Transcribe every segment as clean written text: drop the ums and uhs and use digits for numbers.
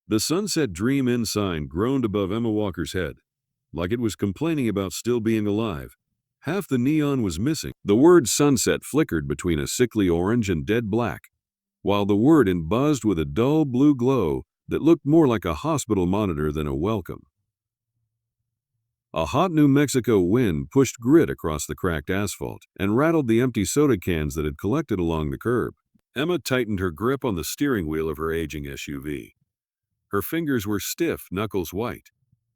The Sunset Dream Inn sign groaned above Emma Walker's head, like it was complaining about still being alive. Half the neon was missing. The word sunset flickered between a sickly orange and dead black, while the word buzzed with a dull blue glow that looked more like a hospital monitor than a welcome. A hot New Mexico wind pushed grit across the cracked asphalt and rattled the empty soda cans that had collected along the curb. Emma tightened her grip on the steering wheel of her aging SUV. Her fingers were stiff, knuckles white.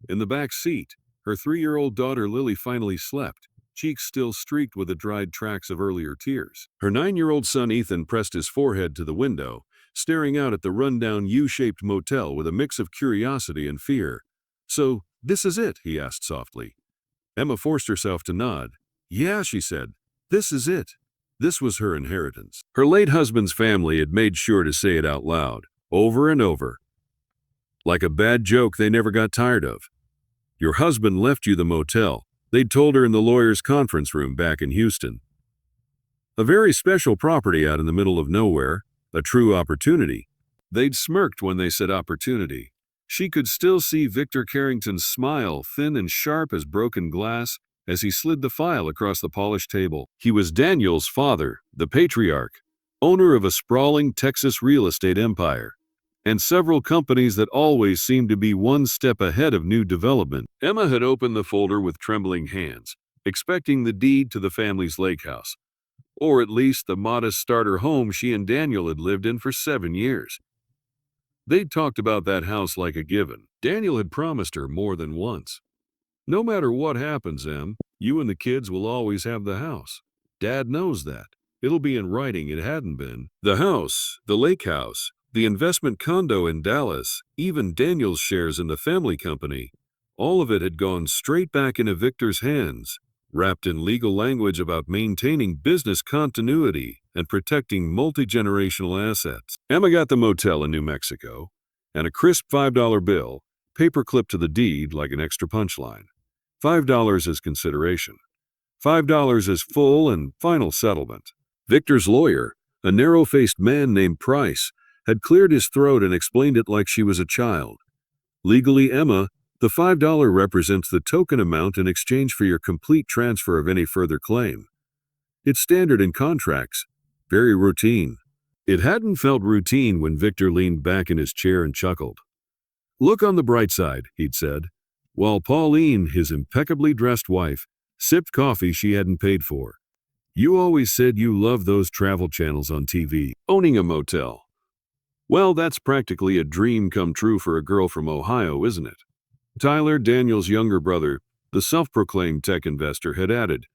In the back seat, her 3-year-old daughter Lily finally slept, cheeks still streaked with the dried tracks of earlier tears. Her 9-year-old son Ethan pressed his forehead to the window, staring out at the rundown U-shaped motel with a mix of curiosity and fear. "So, this is it?" he asked softly. Emma forced herself to nod. "Yeah," she said. "This is it." This was her inheritance. Her late husband's family had made sure to say it out loud, over and over, like a bad joke they never got tired of. "Your husband left you the motel," they'd told her in the lawyer's conference room back in Houston. "A very special property out in the middle of nowhere, a true opportunity." They'd smirked when they said opportunity. She could still see Victor Carrington's smile, thin and sharp as broken glass, as he slid the file across the polished table. He was Daniel's father, the patriarch, owner of a sprawling Texas real estate empire, and several companies that always seemed to be one step ahead of new development. Emma had opened the folder with trembling hands, expecting the deed to the family's lake house, or at least the modest starter home she and Daniel had lived in for 7 years. They'd talked about that house like a given. Daniel had promised her more than once. "No matter what happens, Em, you and the kids will always have the house. Dad knows that. It'll be in writing. It hadn't been." The house, the lake house, the investment condo in Dallas, even Daniel's shares in the family company, all of it had gone straight back into Victor's hands, wrapped in legal language about maintaining business continuity and protecting multi-generational assets. Emma got the motel in New Mexico, and a crisp $5 bill, paper-clipped to the deed like an extra punchline. $5 as consideration. $5 as full and final settlement. Victor's lawyer, a narrow-faced man named Price, had cleared his throat and explained it like she was a child. Legally, Emma, the $5 represents the token amount in exchange for your complete transfer of any further claim. It's standard in contracts, very routine. It hadn't felt routine when Victor leaned back in his chair and chuckled. "Look on the bright side," he'd said, while Pauline, his impeccably dressed wife, sipped coffee she hadn't paid for. "You always said you loved those travel channels on TV. Owning a motel. Well, that's practically a dream come true for a girl from Ohio, isn't it?" Tyler, Daniel's younger brother, the self-proclaimed tech investor, had added,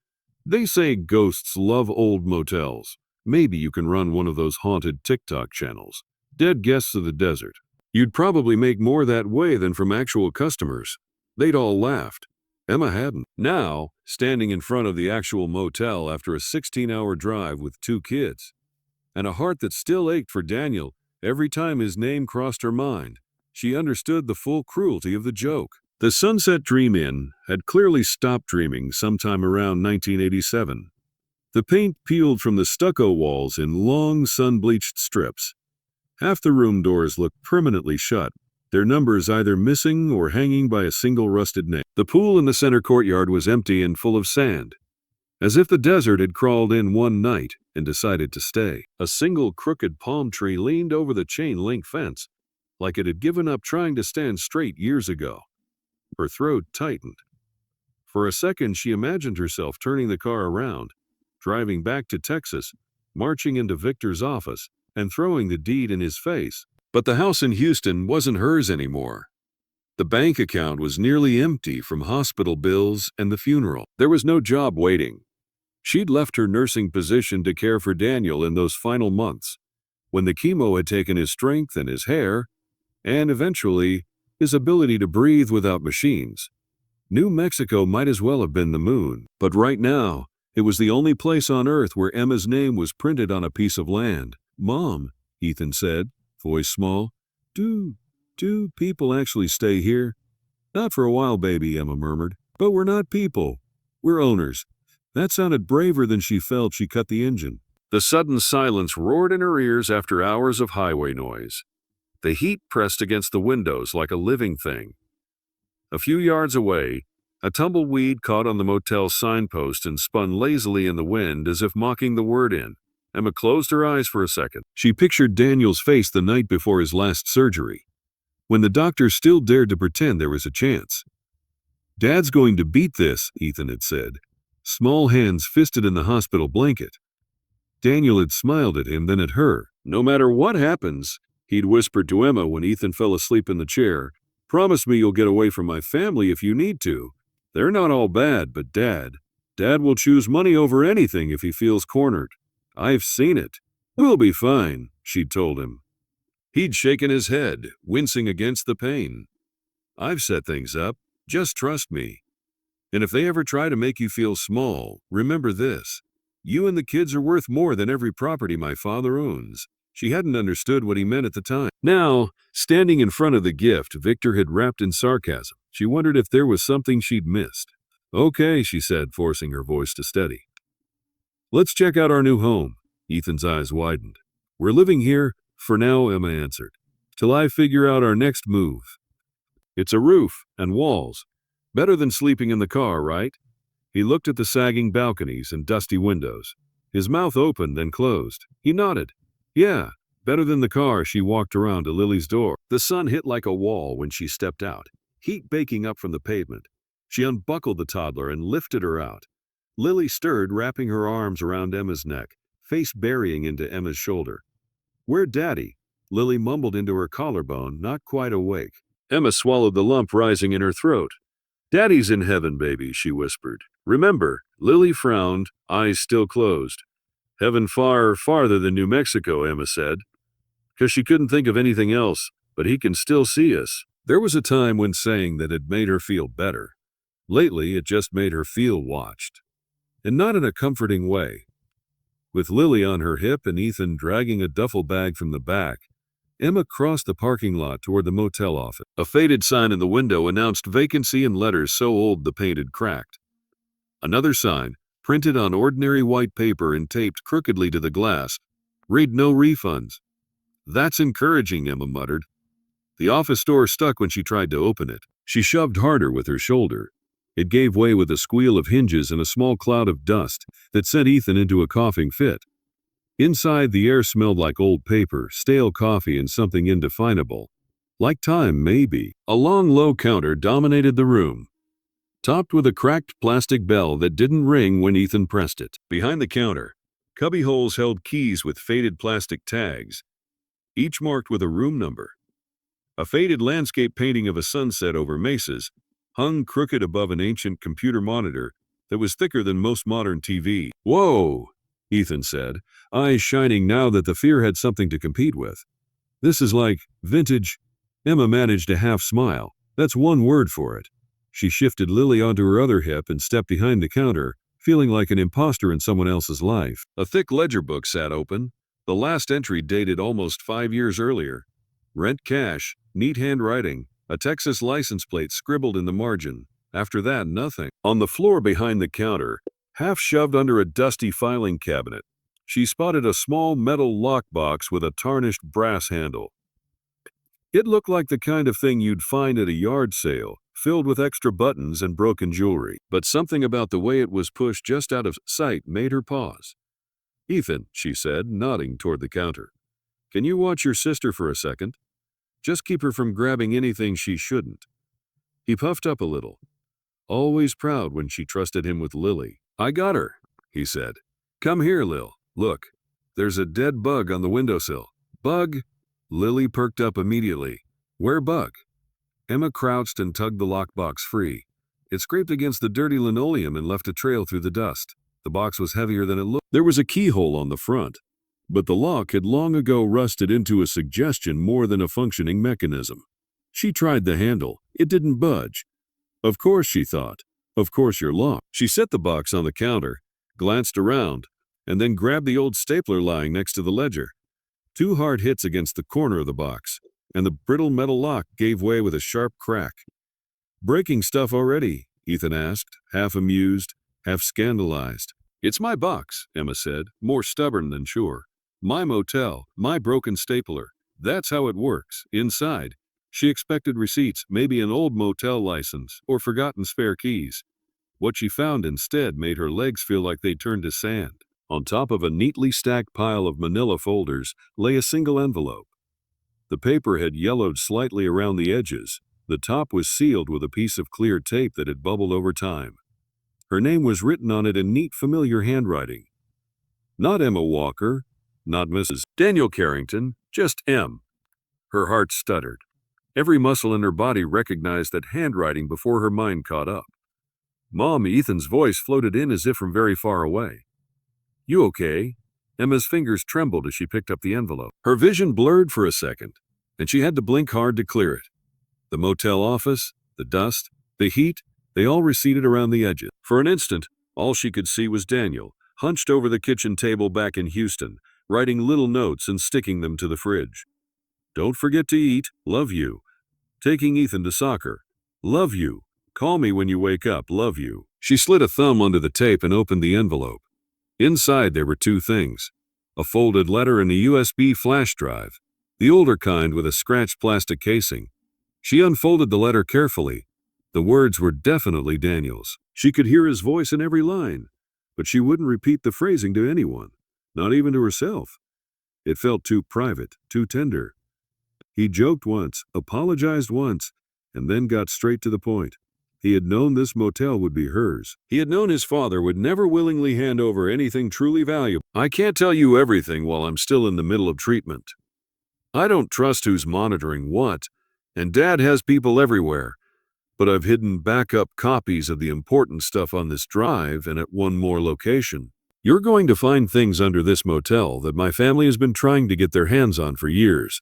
"They say ghosts love old motels. Maybe you can run one of those haunted TikTok channels. Dead guests of the desert. You'd probably make more that way than from actual customers." They'd all laughed. Emma hadn't. Now, standing in front of the actual motel after a 16-hour drive with 2 kids, and a heart that still ached for Daniel every time his name crossed her mind, she understood the full cruelty of the joke. The Sunset Dream Inn had clearly stopped dreaming sometime around 1987. The paint peeled from the stucco walls in long sun-bleached strips. Half the room doors looked permanently shut, their numbers either missing or hanging by a single rusted nail. The pool in the center courtyard was empty and full of sand, as if the desert had crawled in one night and decided to stay. A single crooked palm tree leaned over the chain-link fence, like it had given up trying to stand straight years ago. Her throat tightened. For a second, she imagined herself turning the car around, driving back to Texas, marching into Victor's office, and throwing the deed in his face. But the house in Houston wasn't hers anymore. The bank account was nearly empty from hospital bills and the funeral. There was no job waiting. She'd left her nursing position to care for Daniel in those final months, when the chemo had taken his strength and his hair, and eventually his ability to breathe without machines. New Mexico might as well have been the moon, but right now, it was the only place on earth where Emma's name was printed on a piece of land. "Mom," Ethan said, voice small, Do people actually stay here?" "Not for a while, baby," Emma murmured. "But we're not people. We're owners." That sounded braver than she felt. She cut the engine. The sudden silence roared in her ears after hours of highway noise. The heat pressed against the windows like a living thing. A few yards away, a tumbleweed caught on the motel signpost and spun lazily in the wind as if mocking the word in. Emma closed her eyes for a second. She pictured Daniel's face the night before his last surgery, when the doctor still dared to pretend there was a chance. "Dad's going to beat this," Ethan had said, small hands fisted in the hospital blanket. Daniel had smiled at him, then at her. "No matter what happens," he'd whispered to Emma when Ethan fell asleep in the chair, "promise me you'll get away from my family if you need to. They're not all bad, but Dad will choose money over anything if he feels cornered. I've seen it." "We'll be fine," she'd told him. He'd shaken his head, wincing against the pain. "I've set things up. Just trust me. And if they ever try to make you feel small, remember this. You and the kids are worth more than every property my father owns." She hadn't understood what he meant at the time. Now, standing in front of the gift Victor had wrapped in sarcasm, she wondered if there was something she'd missed. "Okay," she said, forcing her voice to steady. "Let's check out our new home." Ethan's eyes widened. "We're living here for now," Emma answered, "till I figure out our next move. It's a roof and walls. Better than sleeping in the car, right?" He looked at the sagging balconies and dusty windows. His mouth opened, then closed. He nodded. "Yeah, better than the car." She walked around to Lily's door. The sun hit like a wall when she stepped out, heat baking up from the pavement. She unbuckled the toddler and lifted her out. Lily stirred, wrapping her arms around Emma's neck, face burying into Emma's shoulder. "Where Daddy?" Lily mumbled into her collarbone, not quite awake. Emma swallowed the lump rising in her throat. "Daddy's in heaven, baby," she whispered. "Remember." Lily frowned, eyes still closed. "Heaven far, farther than New Mexico," Emma said, because she couldn't think of anything else. "But he can still see us." There was a time when saying that had made her feel better. Lately, it just made her feel watched. And not in a comforting way. With Lily on her hip and Ethan dragging a duffel bag from the back, Emma crossed the parking lot toward the motel office. A faded sign in the window announced vacancy in letters so old the paint had cracked. Another sign, printed on ordinary white paper and taped crookedly to the glass, read "No refunds." "That's encouraging," Emma muttered. The office door stuck when she tried to open it. She shoved harder with her shoulder. It gave way with a squeal of hinges and a small cloud of dust that sent Ethan into a coughing fit. Inside, the air smelled like old paper, stale coffee, and something indefinable. Like time, maybe. A long, low counter dominated the room, topped with a cracked plastic bell that didn't ring when Ethan pressed it. Behind the counter, cubbyholes held keys with faded plastic tags, each marked with a room number. A faded landscape painting of a sunset over mesas hung crooked above an ancient computer monitor that was thicker than most modern TV. "Whoa," Ethan said, eyes shining now that the fear had something to compete with. "This is like vintage." Emma managed a half smile. "That's one word for it." She shifted Lily onto her other hip and stepped behind the counter, feeling like an imposter in someone else's life. A thick ledger book sat open, the last entry dated almost 5 years earlier. Rent cash, neat handwriting, a Texas license plate scribbled in the margin. After that, nothing. On the floor behind the counter, half shoved under a dusty filing cabinet, she spotted a small metal lockbox with a tarnished brass handle. It looked like the kind of thing you'd find at a yard sale, filled with extra buttons and broken jewelry. But something about the way it was pushed just out of sight made her pause. "Ethan," she said, nodding toward the counter, "can you watch your sister for a second? Just keep her from grabbing anything she shouldn't." He puffed up a little, always proud when she trusted him with Lily. "I got her," he said. "Come here, Lil. Look, there's a dead bug on the windowsill." "Bug?" Lily perked up immediately. "Where bug?" Emma crouched and tugged the lockbox free. It scraped against the dirty linoleum and left a trail through the dust. The box was heavier than it looked. There was a keyhole on the front, but the lock had long ago rusted into a suggestion more than a functioning mechanism. She tried the handle. It didn't budge. Of course, she thought. Of course you're locked. She set the box on the counter, glanced around, and then grabbed the old stapler lying next to the ledger. 2 hard hits against the corner of the box, and the brittle metal lock gave way with a sharp crack. "Breaking stuff already?" Ethan asked, half amused, half scandalized. "It's my box," Emma said, more stubborn than sure. "My motel, my broken stapler. That's how it works. Inside, she expected receipts, maybe an old motel license, or forgotten spare keys. What she found instead made her legs feel like they turned to sand. On top of a neatly stacked pile of manila folders lay a single envelope. The paper had yellowed slightly around the edges. The top was sealed with a piece of clear tape that had bubbled over time. Her name was written on it in neat, familiar handwriting. Not Emma Walker, not Mrs. Daniel Carrington, just M. Her heart stuttered. Every muscle in her body recognized that handwriting before her mind caught up. Mom, Ethan's voice floated in as if from very far away. You okay? Emma's fingers trembled as she picked up the envelope. Her vision blurred for a second, and she had to blink hard to clear it. The motel office, the dust, the heat, they all receded around the edges. For an instant, all she could see was Daniel, hunched over the kitchen table back in Houston, writing little notes and sticking them to the fridge. Don't forget to eat. Love you. Taking Ethan to soccer. Love you. Call me when you wake up. Love you. She slid a thumb under the tape and opened the envelope. Inside there were two things: a folded letter and a USB flash drive, the older kind with a scratched plastic casing. She unfolded the letter carefully. The words were definitely Daniel's. She could hear his voice in every line, but she wouldn't repeat the phrasing to anyone, not even to herself. It felt too private, too tender. He joked once, apologized once, and then got straight to the point. He had known this motel would be hers. He had known his father would never willingly hand over anything truly valuable. I can't tell you everything while I'm still in the middle of treatment. I don't trust who's monitoring what, and Dad has people everywhere, but I've hidden backup copies of the important stuff on this drive and at one more location. You're going to find things under this motel that my family has been trying to get their hands on for years.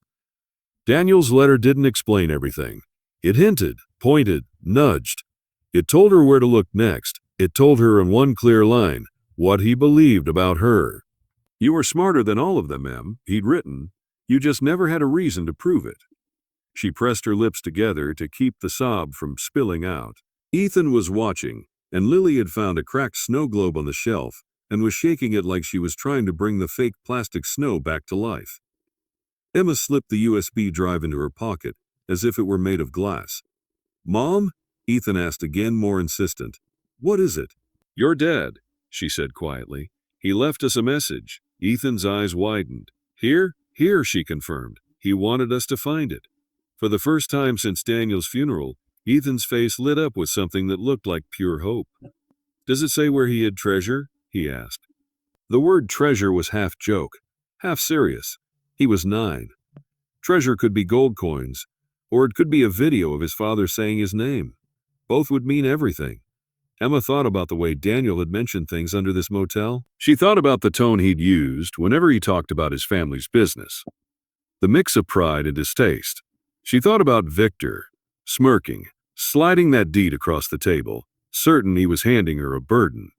Daniel's letter didn't explain everything. It hinted, pointed, nudged. It told her where to look next. It told her in one clear line what he believed about her. You were smarter than all of them, Em, he'd written. You just never had a reason to prove it. She pressed her lips together to keep the sob from spilling out. Ethan was watching, and Lily had found a cracked snow globe on the shelf and was shaking it like she was trying to bring the fake plastic snow back to life. Emma slipped the USB drive into her pocket as if it were made of glass. Mom? Ethan asked again, more insistent. What is it? Your dad, she said quietly. He left us a message. Ethan's eyes widened. Here, she confirmed. He wanted us to find it. For the first time since Daniel's funeral, Ethan's face lit up with something that looked like pure hope. Does it say where he hid treasure? He asked. The word treasure was half joke, half serious. He was 9. Treasure could be gold coins, or it could be a video of his father saying his name. Both would mean everything. Emma thought about the way Daniel had mentioned things under this motel. She thought about the tone he'd used whenever he talked about his family's business. The mix of pride and distaste. She thought about Victor, smirking, sliding that deed across the table, certain he was handing her a burden.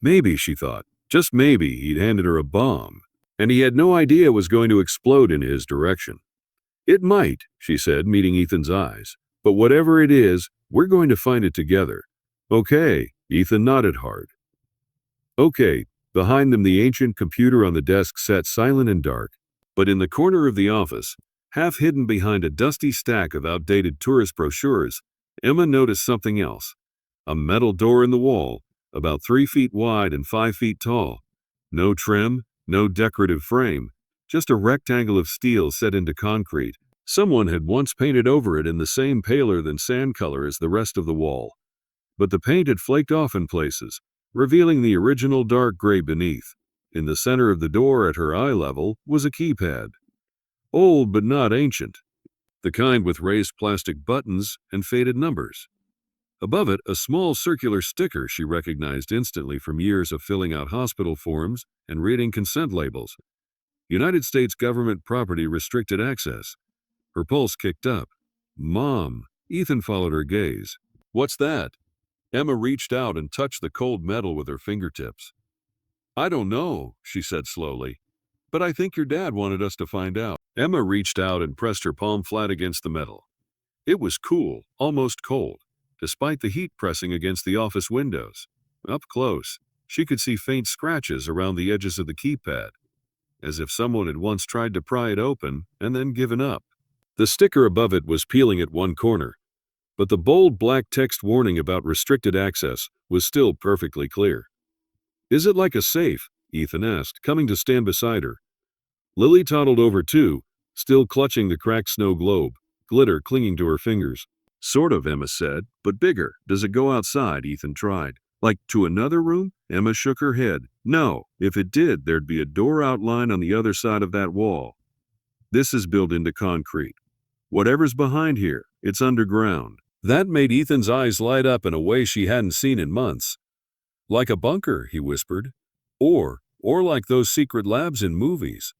Maybe, she thought, just maybe he'd handed her a bomb, and he had no idea it was going to explode in his direction. It might, she said, meeting Ethan's eyes, but whatever it is, we're going to find it together. Okay, Ethan nodded hard. Okay, behind them the ancient computer on the desk sat silent and dark, but in the corner of the office, half hidden behind a dusty stack of outdated tourist brochures, Emma noticed something else. A metal door in the wall, about 3 feet wide and 5 feet tall. No trim, no decorative frame, just a rectangle of steel set into concrete. Someone had once painted over it in the same paler than sand color as the rest of the wall, but the paint had flaked off in places, revealing the original dark gray beneath. In the center of the door at her eye level was a keypad. Old but not ancient, the kind with raised plastic buttons and faded numbers. Above it, a small circular sticker she recognized instantly from years of filling out hospital forms and reading consent labels. United States government property restricted access. Her pulse kicked up. Mom. Ethan followed her gaze. What's that? Emma reached out and touched the cold metal with her fingertips. I don't know, she said slowly, but I think your dad wanted us to find out. Emma reached out and pressed her palm flat against the metal. It was cool, almost cold, despite the heat pressing against the office windows. Up close, she could see faint scratches around the edges of the keypad. as if someone had once tried to pry it open and then given up. The sticker above it was peeling at one corner, but the bold black text warning about restricted access was still perfectly clear. "Is it like a safe?" Ethan asked, coming to stand beside her. Lily toddled over too, still clutching the cracked snow globe, glitter clinging to her fingers. "Sort of," Emma said, "but bigger. Does it go outside?" Ethan tried. "Like to another room?" Emma shook her head. "No. If it did, there'd be a door outline on the other side of that wall. This is built into concrete. Whatever's behind here, it's underground." That made Ethan's eyes light up in a way she hadn't seen in months. "Like a bunker," he whispered. Or like those secret labs in movies."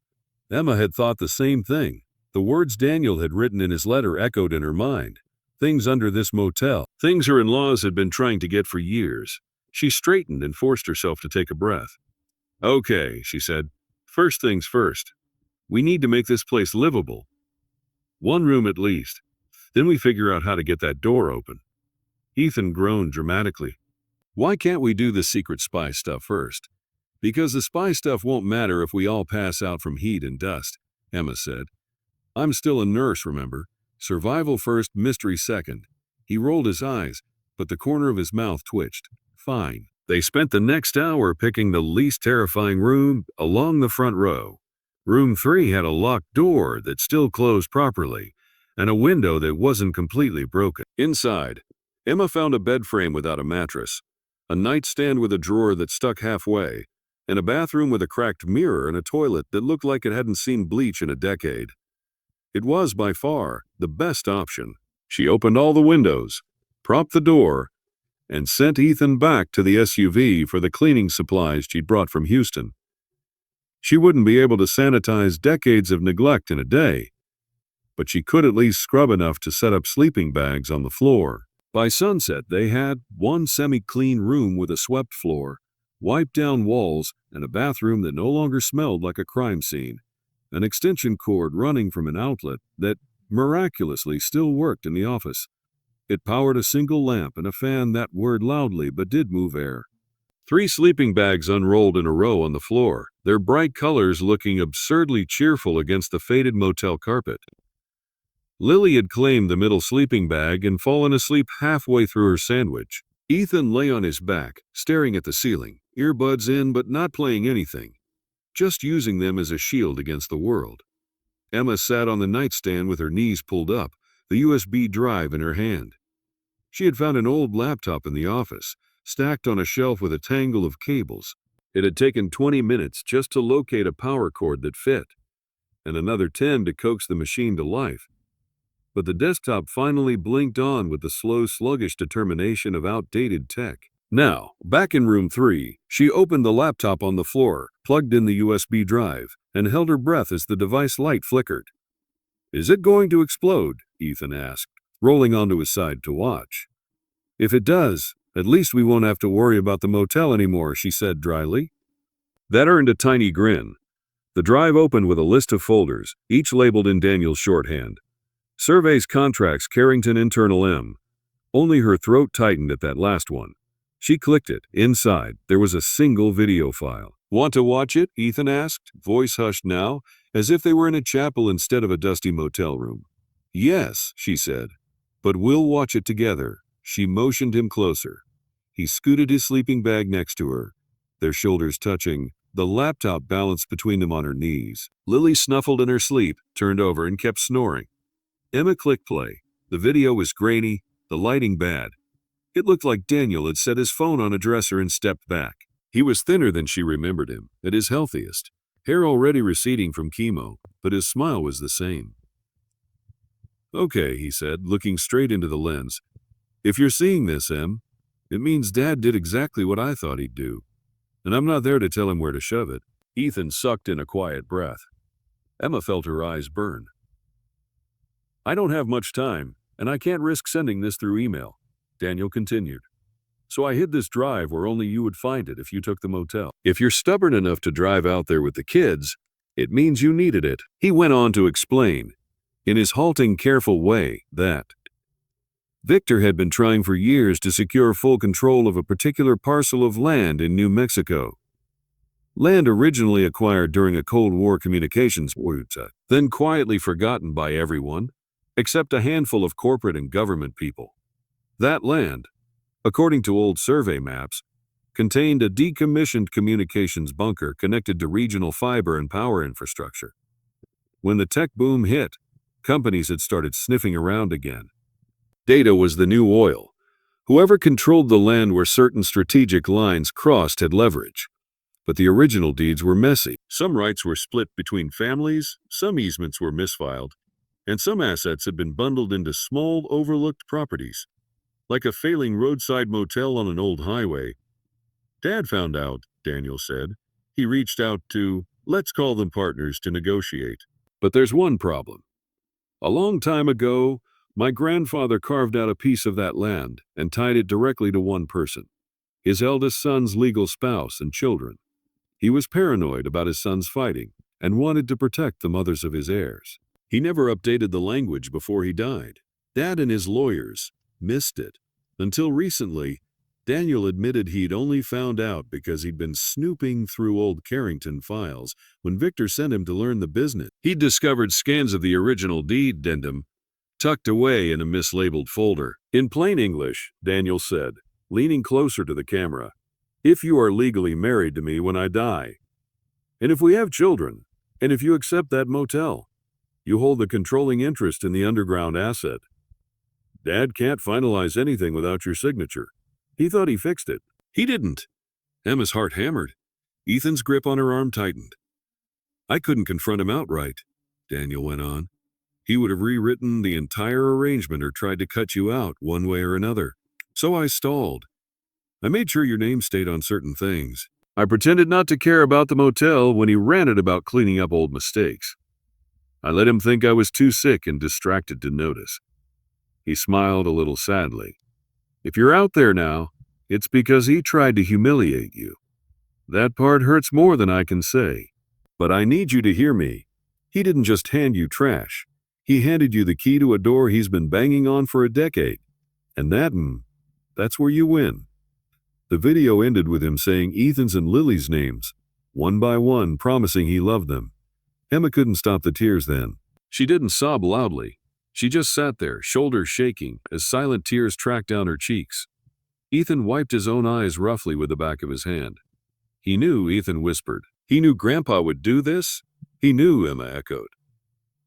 Emma had thought the same thing. The words Daniel had written in his letter echoed in her mind. Things under this motel. Things her in-laws had been trying to get for years. She straightened and forced herself to take a breath. "Okay," she said. "First things first. We need to make this place livable. One room at least. Then we figure out how to get that door open." Ethan groaned dramatically. "Why can't we do the secret spy stuff first?" "Because the spy stuff won't matter if we all pass out from heat and dust," Emma said. "I'm still a nurse, remember? Survival first, mystery second." He rolled his eyes, but the corner of his mouth twitched. "Fine." They spent the next hour picking the least terrifying room along the front row. Room 3 had a locked door that still closed properly, and a window that wasn't completely broken. Inside, Emma found a bed frame without a mattress, a nightstand with a drawer that stuck halfway, and a bathroom with a cracked mirror and a toilet that looked like it hadn't seen bleach in a decade. It was, by far, the best option. She opened all the windows, propped the door, and sent Ethan back to the SUV for the cleaning supplies she'd brought from Houston. She wouldn't be able to sanitize decades of neglect in a day, but she could at least scrub enough to set up sleeping bags on the floor. By sunset, they had one semi-clean room with a swept floor, wiped-down walls, and a bathroom that no longer smelled like a crime scene. An extension cord running from an outlet that miraculously still worked in the office. It powered a single lamp and a fan that whirred loudly but did move air. 3 sleeping bags unrolled in a row on the floor, their bright colors looking absurdly cheerful against the faded motel carpet. Lily had claimed the middle sleeping bag and fallen asleep halfway through her sandwich. Ethan lay on his back, staring at the ceiling, earbuds in but not playing anything, just using them as a shield against the world. Emma sat on the nightstand with her knees pulled up, the USB drive in her hand. She had found an old laptop in the office, stacked on a shelf with a tangle of cables. It had taken 20 minutes just to locate a power cord that fit, and another 10 to coax the machine to life. But the desktop finally blinked on with the slow, sluggish determination of outdated tech. Now, back in room 3, she opened the laptop on the floor, plugged in the USB drive, and held her breath as the device light flickered. "Is it going to explode?" Ethan asked, rolling onto his side to watch. "If it does, at least we won't have to worry about the motel anymore," she said dryly. That earned a tiny grin. The drive opened with a list of folders, each labeled in Daniel's shorthand. Surveys, contracts, Carrington, internal M. Only her throat tightened at that last one. She clicked it. Inside, there was a single video file. "Want to watch it?" Ethan asked, voice hushed now, as if they were in a chapel instead of a dusty motel room. "Yes," she said, "but we'll watch it together." She motioned him closer. He scooted his sleeping bag next to her, their shoulders touching, the laptop balanced between them on her knees. Lily snuffled in her sleep, turned over, and kept snoring. Emma clicked play. The video was grainy, the lighting bad. It looked like Daniel had set his phone on a dresser and stepped back. He was thinner than she remembered him, at his healthiest, hair already receding from chemo, but his smile was the same. "Okay," he said, looking straight into the lens. "If you're seeing this, Em, it means Dad did exactly what I thought he'd do. And I'm not there to tell him where to shove it." Ethan sucked in a quiet breath. Emma felt her eyes burn. "I don't have much time, and I can't risk sending this through email," Daniel continued. "So I hid this drive where only you would find it if you took the motel. If you're stubborn enough to drive out there with the kids, it means you needed it." He went on to explain, in his halting, careful way, that Victor had been trying for years to secure full control of a particular parcel of land in New Mexico. Land originally acquired during a Cold War communications war, then quietly forgotten by everyone, except a handful of corporate and government people. That land, according to old survey maps, contained a decommissioned communications bunker connected to regional fiber and power infrastructure. When the tech boom hit, companies had started sniffing around again. Data was the new oil. Whoever controlled the land where certain strategic lines crossed had leverage. But the original deeds were messy. Some rights were split between families, some easements were misfiled, and some assets had been bundled into small, overlooked properties, like a failing roadside motel on an old highway. Dad found out, Daniel said. He reached out to, let's call them partners, to negotiate. But there's one problem. A long time ago, my grandfather carved out a piece of that land and tied it directly to one person, his eldest son's legal spouse and children. He was paranoid about his sons fighting and wanted to protect the mothers of his heirs. He never updated the language before he died. Dad and his lawyers missed it. Until recently, Daniel admitted he'd only found out because he'd been snooping through old Carrington files when Victor sent him to learn the business. He'd discovered scans of the original deed addendum tucked away in a mislabeled folder. In plain English, Daniel said, leaning closer to the camera, if you are legally married to me when I die, and if we have children, and if you accept that motel, you hold the controlling interest in the underground asset. Dad can't finalize anything without your signature. He thought he fixed it. He didn't. Emma's heart hammered. Ethan's grip on her arm tightened. I couldn't confront him outright, Daniel went on. He would have rewritten the entire arrangement or tried to cut you out one way or another. So I stalled. I made sure your name stayed on certain things. I pretended not to care about the motel when he ranted about cleaning up old mistakes. I let him think I was too sick and distracted to notice. He smiled a little sadly. If you're out there now, it's because he tried to humiliate you. That part hurts more than I can say. But I need you to hear me. He didn't just hand you trash. He handed you the key to a door he's been banging on for a decade. And that's where you win. The video ended with him saying Ethan's and Lily's names, one by one, promising he loved them. Emma couldn't stop the tears then. She didn't sob loudly. She just sat there, shoulders shaking, as silent tears tracked down her cheeks. Ethan wiped his own eyes roughly with the back of his hand. He knew, Ethan whispered. He knew Grandpa would do this? He knew, Emma echoed.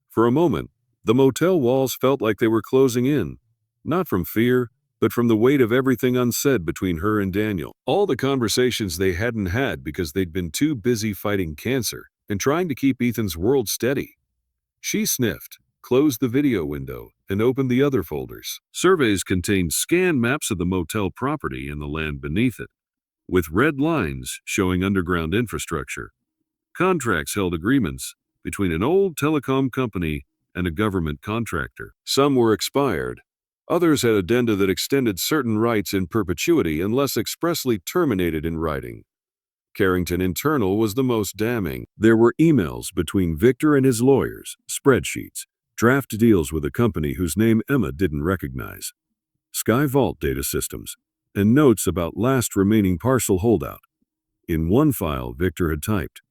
For a moment, the motel walls felt like they were closing in, not from fear, but from the weight of everything unsaid between her and Daniel. All the conversations they hadn't had because they'd been too busy fighting cancer and trying to keep Ethan's world steady. She sniffed, closed the video window, and opened the other folders. Surveys contained scanned maps of the motel property and the land beneath it, with red lines showing underground infrastructure. Contracts held agreements between an old telecom company and a government contractor. Some were expired. Others had addenda that extended certain rights in perpetuity unless expressly terminated in writing. Carrington Internal was the most damning. There were emails between Victor and his lawyers, spreadsheets, draft deals with a company whose name Emma didn't recognize, Sky Vault data systems, and notes about last remaining parcel holdout. In one file, Victor had typed,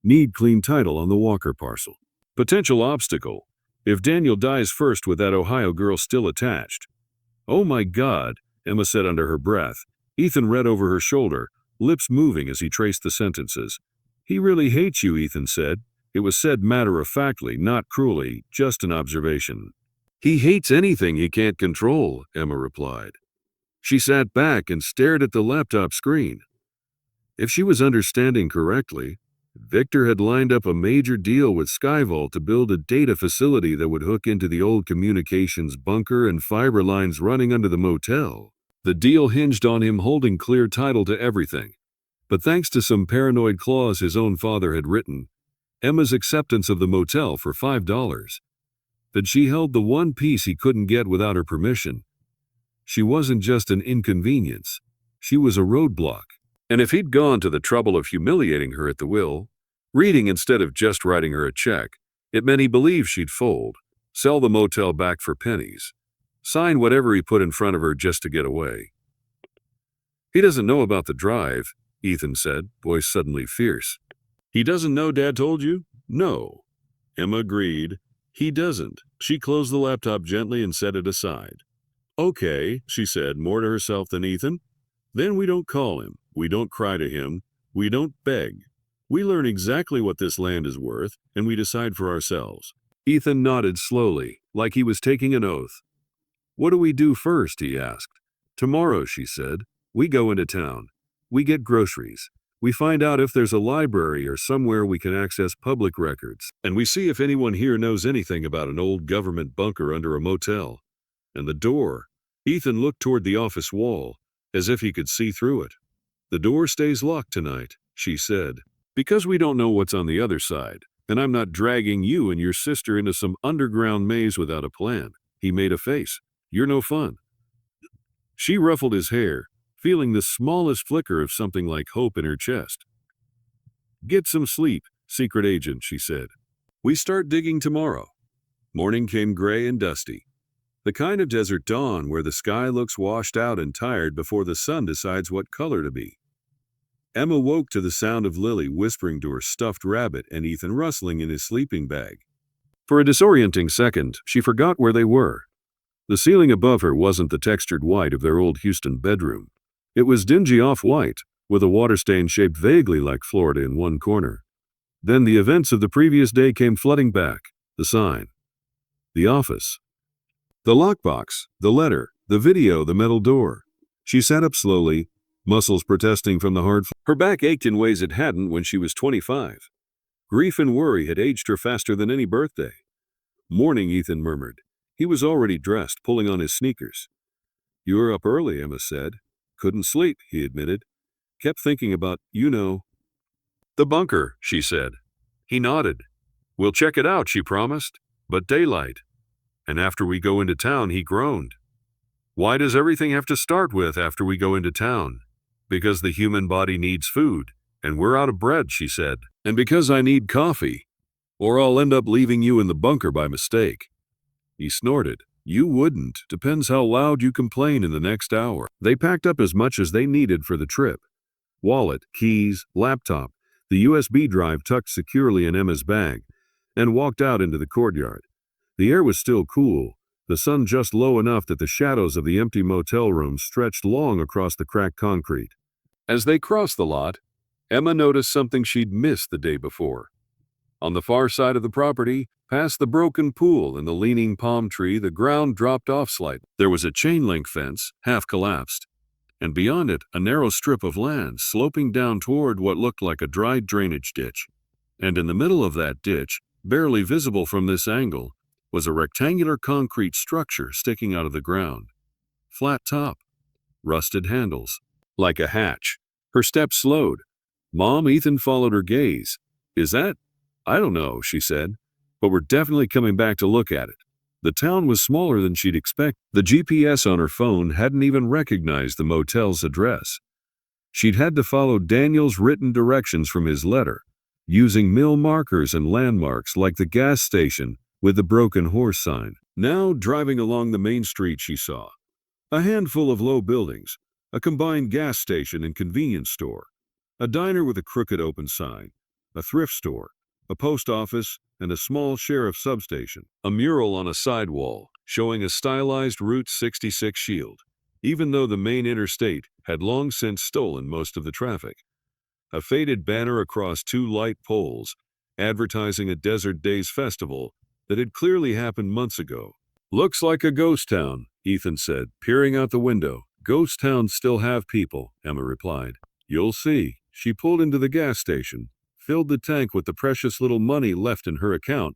"Need clean title on the Walker parcel. Potential obstacle. If Daniel dies first with that Ohio girl still attached." "Oh my God," Emma said under her breath. Ethan read over her shoulder, lips moving as he traced the sentences. "He really hates you," Ethan said. It was said matter-of-factly, not cruelly, just an observation. "He hates anything he can't control," Emma replied. She sat back and stared at the laptop screen. If she was understanding correctly, Victor had lined up a major deal with Skyvault to build a data facility that would hook into the old communications bunker and fiber lines running under the motel. The deal hinged on him holding clear title to everything. But thanks to some paranoid clause his own father had written, Emma's acceptance of the motel for $5, that she held the one piece he couldn't get without her permission. She wasn't just an inconvenience. She was a roadblock. And if he'd gone to the trouble of humiliating her at the will, reading instead of just writing her a check, it meant he believed she'd fold, sell the motel back for pennies, sign whatever he put in front of her just to get away. "He doesn't know about the drive," Ethan said, voice suddenly fierce. He doesn't know Dad told you? No. Emma agreed. He doesn't. She closed the laptop gently and set it aside. Okay, she said, more to herself than Ethan. Then we don't call him. We don't cry to him. We don't beg. We learn exactly what this land is worth, and we decide for ourselves. Ethan nodded slowly, like he was taking an oath. What do we do first? He asked. Tomorrow, she said. We go into town. We get groceries. We find out if there's a library or somewhere we can access public records. And we see if anyone here knows anything about an old government bunker under a motel. And the door. Ethan looked toward the office wall, as if he could see through it. The door stays locked tonight, she said. Because we don't know what's on the other side. And I'm not dragging you and your sister into some underground maze without a plan. He made a face. You're no fun. She ruffled his hair, feeling the smallest flicker of something like hope in her chest. Get some sleep, secret agent, she said. We start digging tomorrow. Morning came gray and dusty. The kind of desert dawn where the sky looks washed out and tired before the sun decides what color to be. Emma woke to the sound of Lily whispering to her stuffed rabbit and Ethan rustling in his sleeping bag. For a disorienting second, she forgot where they were. The ceiling above her wasn't the textured white of their old Houston bedroom. It was dingy off-white, with a water stain shaped vaguely like Florida in one corner. Then the events of the previous day came flooding back. The sign. The office. The lockbox. The letter. The video. The metal door. She sat up slowly, muscles protesting from the hard floor. Her back ached in ways it hadn't when she was 25. Grief and worry had aged her faster than any birthday. Morning, Ethan murmured. He was already dressed, pulling on his sneakers. You were up early, Emma said. Couldn't sleep, he admitted. Kept thinking about, the bunker, she said. He nodded. We'll check it out, she promised. But daylight. And after we go into town, he groaned. Why does everything have to start with after we go into town? Because the human body needs food, and we're out of bread, she said. And because I need coffee, or I'll end up leaving you in the bunker by mistake. He snorted. You wouldn't. Depends how loud you complain in the next hour. They packed up as much as they needed for the trip. Wallet, keys, laptop, the USB drive tucked securely in Emma's bag, and walked out into the courtyard. The air was still cool, the sun just low enough that the shadows of the empty motel rooms stretched long across the cracked concrete. As they crossed the lot, Emma noticed something she'd missed the day before. On the far side of the property, past the broken pool and the leaning palm tree, the ground dropped off slightly. There was a chain-link fence, half collapsed, and beyond it, a narrow strip of land sloping down toward what looked like a dried drainage ditch. And in the middle of that ditch, barely visible from this angle, was a rectangular concrete structure sticking out of the ground. Flat top, rusted handles, like a hatch. Her steps slowed. Mom, Ethan followed her gaze. Is that? I don't know, she said, but we're definitely coming back to look at it. The town was smaller than she'd expected. The GPS on her phone hadn't even recognized the motel's address. She'd had to follow Daniel's written directions from his letter, using mill markers and landmarks like the gas station with the broken horse sign. Now, driving along the main street, she saw a handful of low buildings, a combined gas station and convenience store, a diner with a crooked open sign, a thrift store, a post office, and a small sheriff's substation. A mural on a sidewall showing a stylized Route 66 shield, even though the main interstate had long since stolen most of the traffic. A faded banner across two light poles, advertising a Desert Days festival that had clearly happened months ago. Looks like a ghost town, Ethan said, peering out the window. Ghost towns still have people, Emma replied. You'll see. She pulled into the gas station, filled the tank with the precious little money left in her account,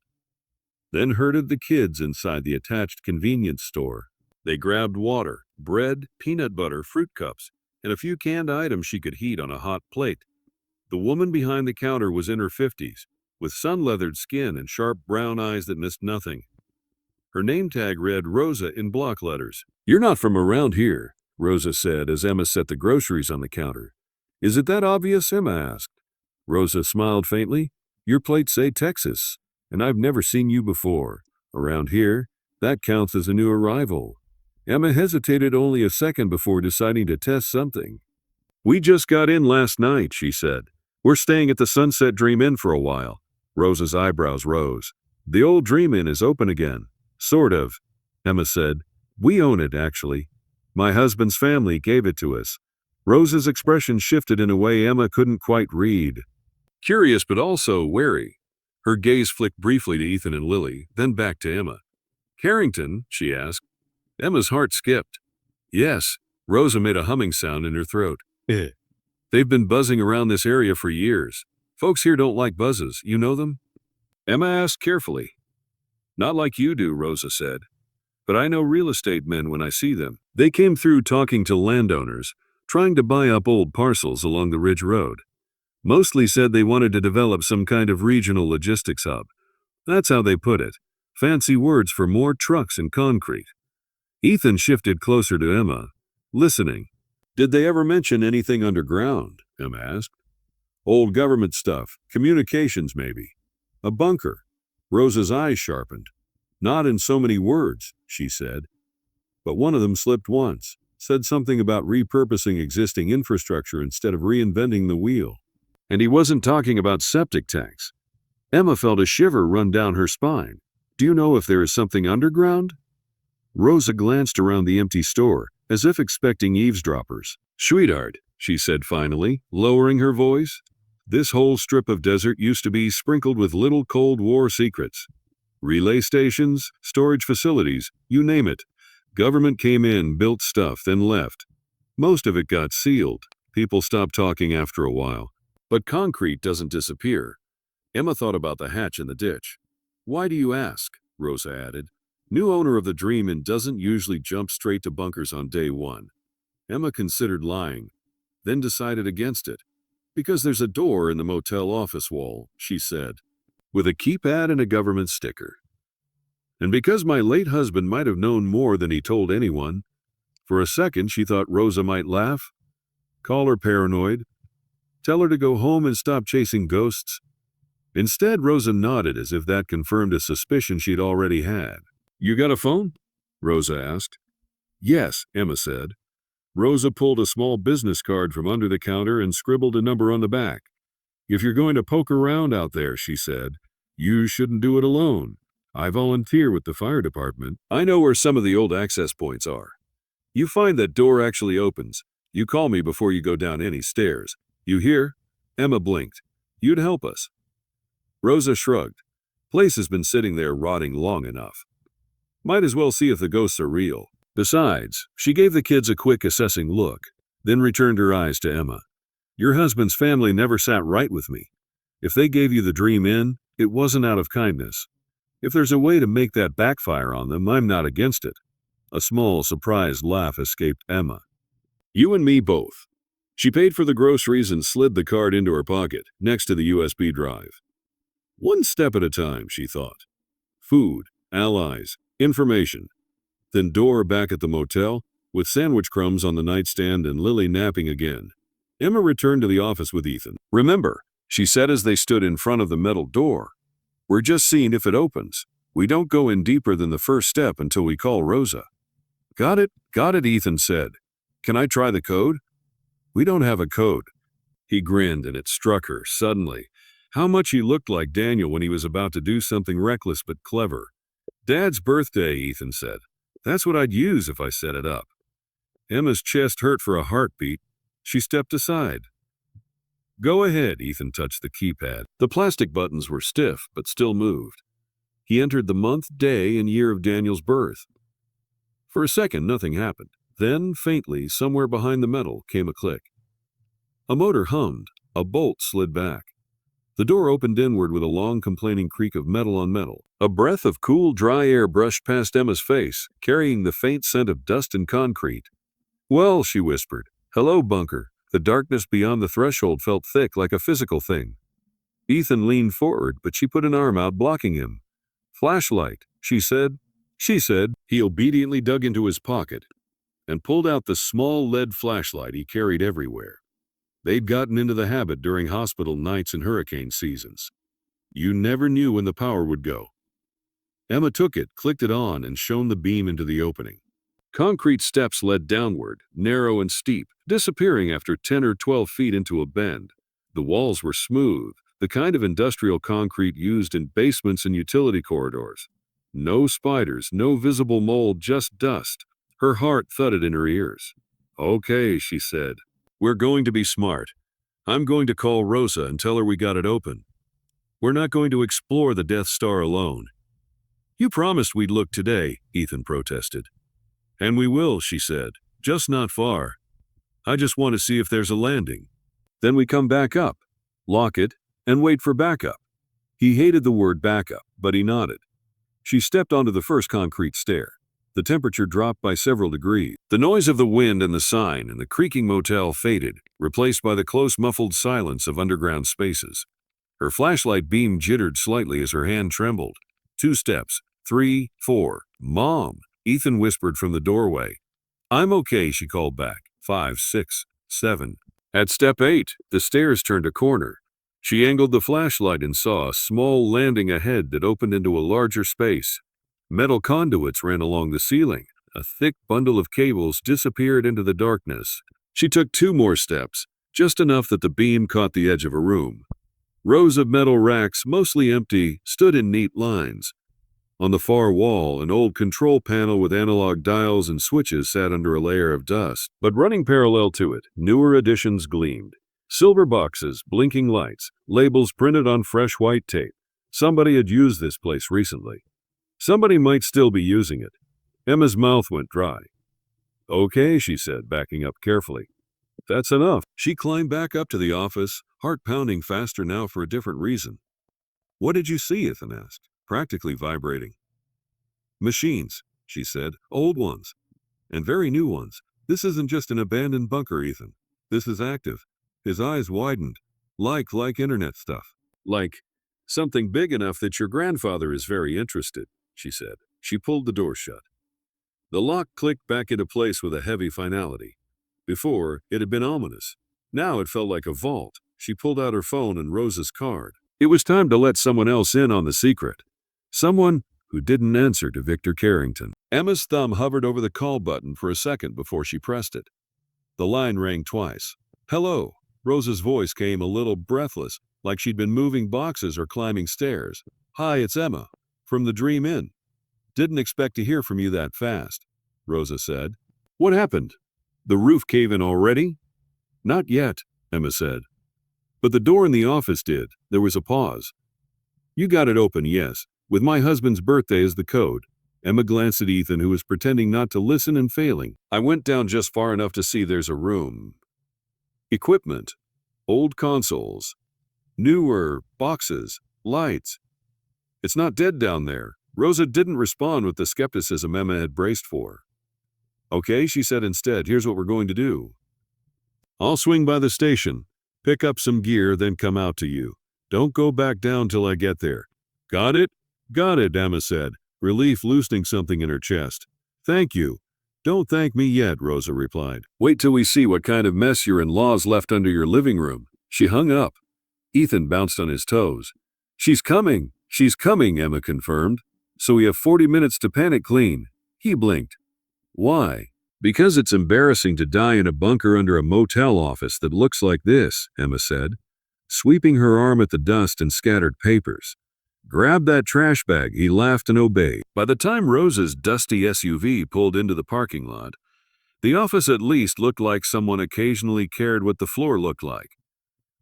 then herded the kids inside the attached convenience store. They grabbed water, bread, peanut butter, fruit cups, and a few canned items she could heat on a hot plate. The woman behind the counter was in her 50s, with sun-leathered skin and sharp brown eyes that missed nothing. Her name tag read Rosa in block letters. You're not from around here, Rosa said as Emma set the groceries on the counter. Is it that obvious? Emma asked. Rosa smiled faintly. Your plates say Texas, and I've never seen you before. Around here, that counts as a new arrival. Emma hesitated only a second before deciding to test something. We just got in last night, she said. We're staying at the Sunset Dream Inn for a while. Rosa's eyebrows rose. The old Dream Inn is open again. Sort of, Emma said. We own it, actually. My husband's family gave it to us. Rosa's expression shifted in a way Emma couldn't quite read. Curious but also wary. Her gaze flicked briefly to Ethan and Lily, then back to Emma. Carrington? She asked. Emma's heart skipped. Yes. Rosa made a humming sound in her throat. They've been buzzing around this area for years. Folks here don't like buzzes. You know them? Emma asked carefully. Not like you do, Rosa said. But I know real estate men when I see them. They came through talking to landowners, trying to buy up old parcels along the Ridge Road. Mostly said they wanted to develop some kind of regional logistics hub. That's how they put it. Fancy words for more trucks and concrete. Ethan shifted closer to Emma, listening. Did they ever mention anything underground? Emma asked. Old government stuff, communications maybe. A bunker. Rosa's eyes sharpened. Not in so many words, she said. But one of them slipped once, said something about repurposing existing infrastructure instead of reinventing the wheel. And he wasn't talking about septic tanks. Emma felt a shiver run down her spine. Do you know if there is something underground? Rosa glanced around the empty store, as if expecting eavesdroppers. Sweetheart, she said finally, lowering her voice. This whole strip of desert used to be sprinkled with little Cold War secrets. Relay stations, storage facilities, you name it. Government came in, built stuff, then left. Most of it got sealed. People stopped talking after a while. But concrete doesn't disappear. Emma thought about the hatch in the ditch. Why do you ask? Rosa added. New owner of the Dream Inn doesn't usually jump straight to bunkers on day one. Emma considered lying, then decided against it. Because there's a door in the motel office wall, she said, with a keypad and a government sticker. And because my late husband might have known more than he told anyone. For a second she thought Rosa might laugh, call her paranoid, tell her to go home and stop chasing ghosts. Instead, Rosa nodded as if that confirmed a suspicion she'd already had. You got a phone? Rosa asked. Yes, Emma said. Rosa pulled a small business card from under the counter and scribbled a number on the back. If you're going to poke around out there, she said, you shouldn't do it alone. I volunteer with the fire department. I know where some of the old access points are. You find that door actually opens. You call me before you go down any stairs. You hear? Emma blinked. You'd help us. Rosa shrugged. Place has been sitting there rotting long enough. Might as well see if the ghosts are real. Besides, she gave the kids a quick assessing look, then returned her eyes to Emma. Your husband's family never sat right with me. If they gave you the Dream Inn, it wasn't out of kindness. If there's a way to make that backfire on them, I'm not against it. A small, surprised laugh escaped Emma. You and me both. She paid for the groceries and slid the card into her pocket, next to the USB drive. One step at a time, she thought. Food, allies, information. Then door back at the motel, with sandwich crumbs on the nightstand and Lily napping again. Emma returned to the office with Ethan. Remember, she said as they stood in front of the metal door. We're just seeing if it opens. We don't go in deeper than the first step until we call Rosa. Got it, Ethan said. Can I try the code? We don't have a code. He grinned and it struck her, suddenly, how much he looked like Daniel when he was about to do something reckless but clever. Dad's birthday, Ethan said. That's what I'd use if I set it up. Emma's chest hurt for a heartbeat. She stepped aside. Go ahead, Ethan touched the keypad. The plastic buttons were stiff, but still moved. He entered the month, day, and year of Daniel's birth. For a second, nothing happened. Then, faintly, somewhere behind the metal, came a click. A motor hummed. A bolt slid back. The door opened inward with a long, complaining creak of metal on metal. A breath of cool, dry air brushed past Emma's face, carrying the faint scent of dust and concrete. Well, she whispered. Hello, bunker. The darkness beyond the threshold felt thick like a physical thing. Ethan leaned forward, but she put an arm out, blocking him. Flashlight, she said. He obediently dug into his pocket and pulled out the small lead flashlight he carried everywhere. They'd gotten into the habit during hospital nights and hurricane seasons. You never knew when the power would go. Emma took it, clicked it on, and shone the beam into the opening. Concrete steps led downward, narrow and steep, disappearing after 10 or 12 feet into a bend. The walls were smooth, the kind of industrial concrete used in basements and utility corridors. No spiders, no visible mold, just dust. Her heart thudded in her ears. "Okay," she said. "We're going to be smart. I'm going to call Rosa and tell her we got it open. We're not going to explore the Death Star alone." "You promised we'd look today," Ethan protested. "And we will," she said. "Just not far. I just want to see if there's a landing. Then we come back up, lock it, and wait for backup." He hated the word backup, but he nodded. She stepped onto the first concrete stair. The temperature dropped by several degrees. The noise of the wind and the sign and the creaking motel faded, replaced by the close muffled silence of underground spaces. Her flashlight beam jittered slightly as her hand trembled. 2 steps, 3, 4. "Mom," Ethan whispered from the doorway. "I'm okay," she called back. 5, 6, 7. At step 8, the stairs turned a corner. She angled the flashlight and saw a small landing ahead that opened into a larger space. Metal conduits ran along the ceiling. A thick bundle of cables disappeared into the darkness. She took 2 more steps, just enough that the beam caught the edge of a room. Rows of metal racks, mostly empty, stood in neat lines. On the far wall, an old control panel with analog dials and switches sat under a layer of dust. But running parallel to it, newer additions gleamed. Silver boxes, blinking lights, labels printed on fresh white tape. Somebody had used this place recently. Somebody might still be using it. Emma's mouth went dry. "Okay," she said, backing up carefully. "That's enough." She climbed back up to the office, heart pounding faster now for a different reason. "What did you see?" Ethan asked, practically vibrating. "Machines," she said. "Old ones. And very new ones. This isn't just an abandoned bunker, Ethan. This is active." His eyes widened. Like internet stuff. "Like something big enough that your grandfather is very interested," she said. She pulled the door shut. The lock clicked back into place with a heavy finality. Before, it had been ominous. Now it felt like a vault. She pulled out her phone and Rosa's card. It was time to let someone else in on the secret. Someone who didn't answer to Victor Carrington. Emma's thumb hovered over the call button for a second before she pressed it. The line rang twice. "Hello." Rosa's voice came a little breathless, like she'd been moving boxes or climbing stairs. "Hi, it's Emma. From the Dream Inn." "Didn't expect to hear from you that fast," Rosa said. "What happened? The roof cave in already?" "Not yet," Emma said. "But the door in the office did." There was a pause. "You got it open, yes, with my husband's birthday as the code." Emma glanced at Ethan, who was pretending not to listen and failing. "I went down just far enough to see there's a room. Equipment. Old consoles. Newer boxes. Lights. It's not dead down there." Rosa didn't respond with the skepticism Emma had braced for. "Okay," she said instead. "Here's what we're going to do. I'll swing by the station, pick up some gear, then come out to you. Don't go back down till I get there." "Got it?" "Got it," Emma said, relief loosening something in her chest. "Thank you." "Don't thank me yet," Rosa replied. "Wait till we see what kind of mess your in-laws left under your living room." She hung up. Ethan bounced on his toes. She's coming," Emma confirmed. "So we have 40 minutes to panic clean." He blinked. "Why?" "Because it's embarrassing to die in a bunker under a motel office that looks like this," Emma said, sweeping her arm at the dust and scattered papers. "Grab that trash bag." He laughed and obeyed. By the time Rosa's dusty SUV pulled into the parking lot, the office at least looked like someone occasionally cared what the floor looked like.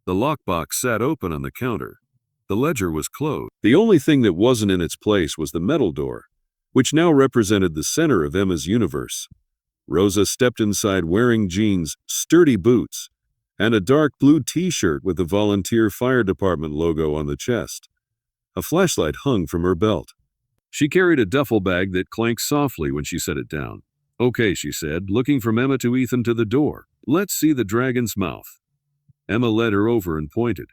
The lockbox sat open on the counter. The ledger was closed. The only thing that wasn't in its place was the metal door, which now represented the center of Emma's universe. Rosa stepped inside wearing jeans, sturdy boots, and a dark blue t-shirt with the Volunteer Fire Department logo on the chest. A flashlight hung from her belt. She carried a duffel bag that clanked softly when she set it down. "Okay," she said, looking from Emma to Ethan to the door. "Let's see the dragon's mouth." Emma led her over and pointed.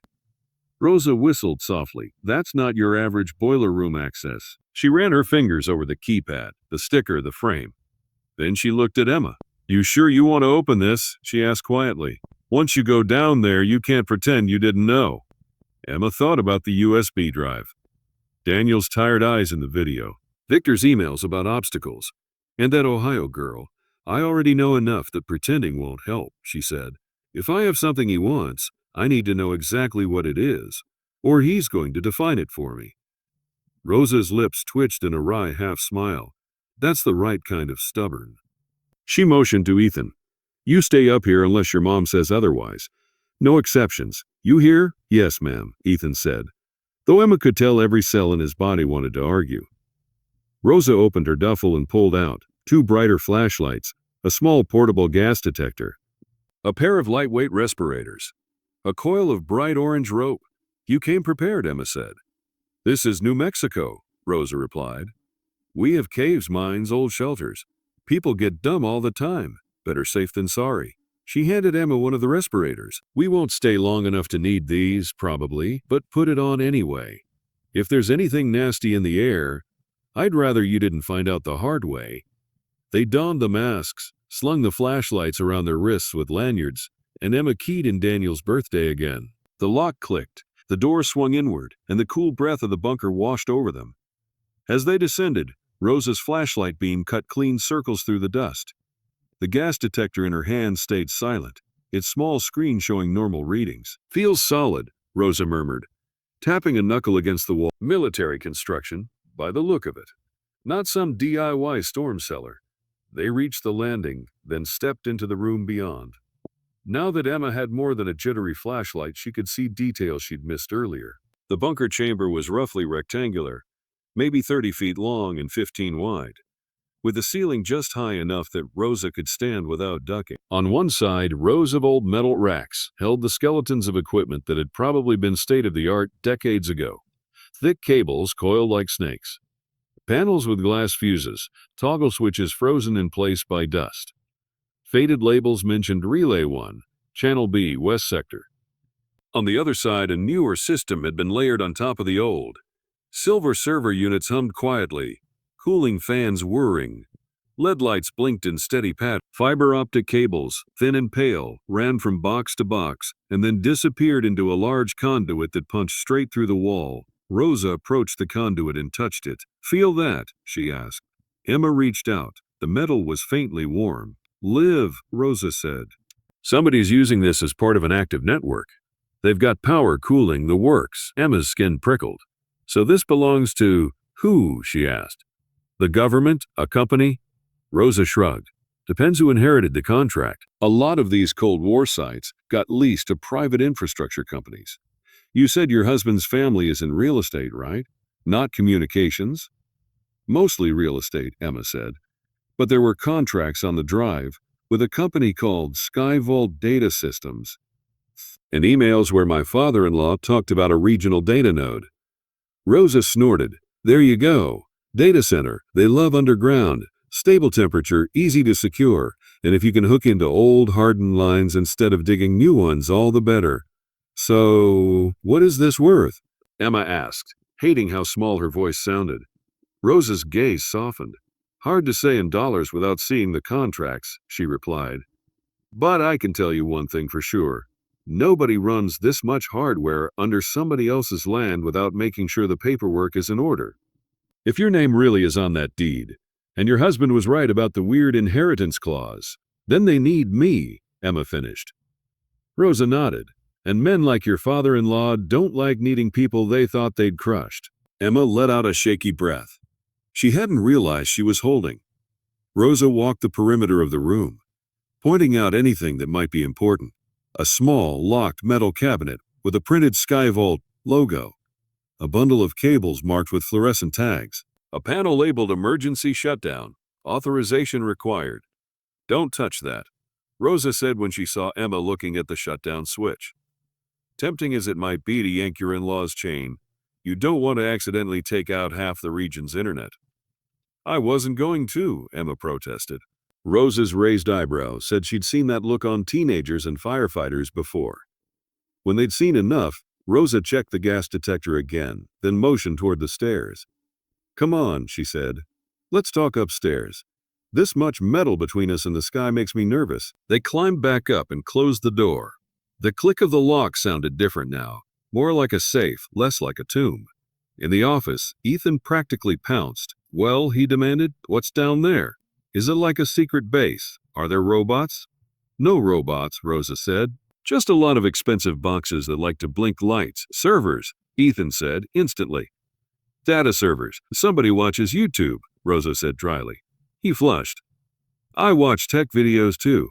Rosa whistled softly. "That's not your average boiler room access." She ran her fingers over the keypad, the sticker, the frame. Then she looked at Emma. "You sure you want to open this?" she asked quietly. "Once you go down there, you can't pretend you didn't know." Emma thought about the USB drive. Daniel's tired eyes in the video. Victor's emails about obstacles. And that Ohio girl. "I already know enough that pretending won't help," she said. "If I have something he wants, I need to know exactly what it is, or he's going to define it for me. Rosa's lips twitched in a wry half-smile. That's the right kind of stubborn. She motioned to Ethan. You stay up here unless your mom says otherwise. No exceptions. You hear? Yes, ma'am, Ethan said, though Emma could tell every cell in his body wanted to argue. Rosa opened her duffel and pulled out 2 brighter flashlights, a small portable gas detector, a pair of lightweight respirators, a coil of bright orange rope. You came prepared, Emma said. This is New Mexico, Rosa replied. We have caves, mines, old shelters. People get dumb all the time. Better safe than sorry. She handed Emma one of the respirators. We won't stay long enough to need these, probably, but put it on anyway. If there's anything nasty in the air, I'd rather you didn't find out the hard way. They donned the masks, slung the flashlights around their wrists with lanyards, and Emma keyed in Daniel's birthday again. The lock clicked, the door swung inward, and the cool breath of the bunker washed over them. As they descended, Rosa's flashlight beam cut clean circles through the dust. The gas detector in her hand stayed silent, its small screen showing normal readings. Feels solid, Rosa murmured, tapping a knuckle against the wall. Military construction, by the look of it. Not some DIY storm cellar. They reached the landing, then stepped into the room beyond. Now that Emma had more than a jittery flashlight, she could see details she'd missed earlier. The bunker chamber was roughly rectangular, maybe 30 feet long and 15 wide, with the ceiling just high enough that Rosa could stand without ducking. On one side, rows of old metal racks held the skeletons of equipment that had probably been state-of-the-art decades ago. Thick cables coiled like snakes. Panels with glass fuses, toggle switches frozen in place by dust. Faded labels mentioned Relay 1, Channel B, West Sector. On the other side, a newer system had been layered on top of the old. Silver server units hummed quietly, cooling fans whirring. LED lights blinked in steady pattern. Fiber optic cables, thin and pale, ran from box to box and then disappeared into a large conduit that punched straight through the wall. Rosa approached the conduit and touched it. Feel that? She asked. Emma reached out. The metal was faintly warm. Live, Rosa said. Somebody's using this as part of an active network. They've got power, cooling, the works. Emma's skin prickled. So this belongs to who? She asked. The government? A company? Rosa shrugged. Depends who inherited the contract. A lot of these Cold War sites got leased to private infrastructure companies. You said your husband's family is in real estate, right? Not communications? Mostly real estate, Emma said. But there were contracts on the drive with a company called Skyvault Data Systems, and emails where my father-in-law talked about a regional data node. Rosa snorted. There you go. Data center. They love underground. Stable temperature, easy to secure, and if you can hook into old hardened lines instead of digging new ones, all the better. So, what is this worth? Emma asked, hating how small her voice sounded. Rosa's gaze softened. Hard to say in dollars without seeing the contracts, she replied. But I can tell you one thing for sure. Nobody runs this much hardware under somebody else's land without making sure the paperwork is in order. If your name really is on that deed, and your husband was right about the weird inheritance clause, then they need me, Emma finished. Rosa nodded. And men like your father-in-law don't like needing people they thought they'd crushed. Emma let out a shaky breath. She hadn't realized she was holding. Rosa walked the perimeter of the room, pointing out anything that might be important. A small, locked metal cabinet with a printed Skyvault logo. A bundle of cables marked with fluorescent tags. A panel labeled Emergency Shutdown. Authorization required. Don't touch that, Rosa said when she saw Emma looking at the shutdown switch. Tempting as it might be to yank your in-laws' chain, you don't want to accidentally take out half the region's internet. I wasn't going to, Emma protested. Rosa's raised eyebrow said she'd seen that look on teenagers and firefighters before. When they'd seen enough, Rosa checked the gas detector again, then motioned toward the stairs. Come on, she said. Let's talk upstairs. This much metal between us and the sky makes me nervous. They climbed back up and closed the door. The click of the lock sounded different now, more like a safe, less like a tomb. In the office, Ethan practically pounced. Well, he demanded, what's down there? Is it like a secret base? Are there robots? No robots, Rosa said. Just a lot of expensive boxes that like to blink lights. Servers, Ethan said instantly. Data servers. Somebody watches YouTube, Rosa said dryly. He flushed. I watch tech videos too.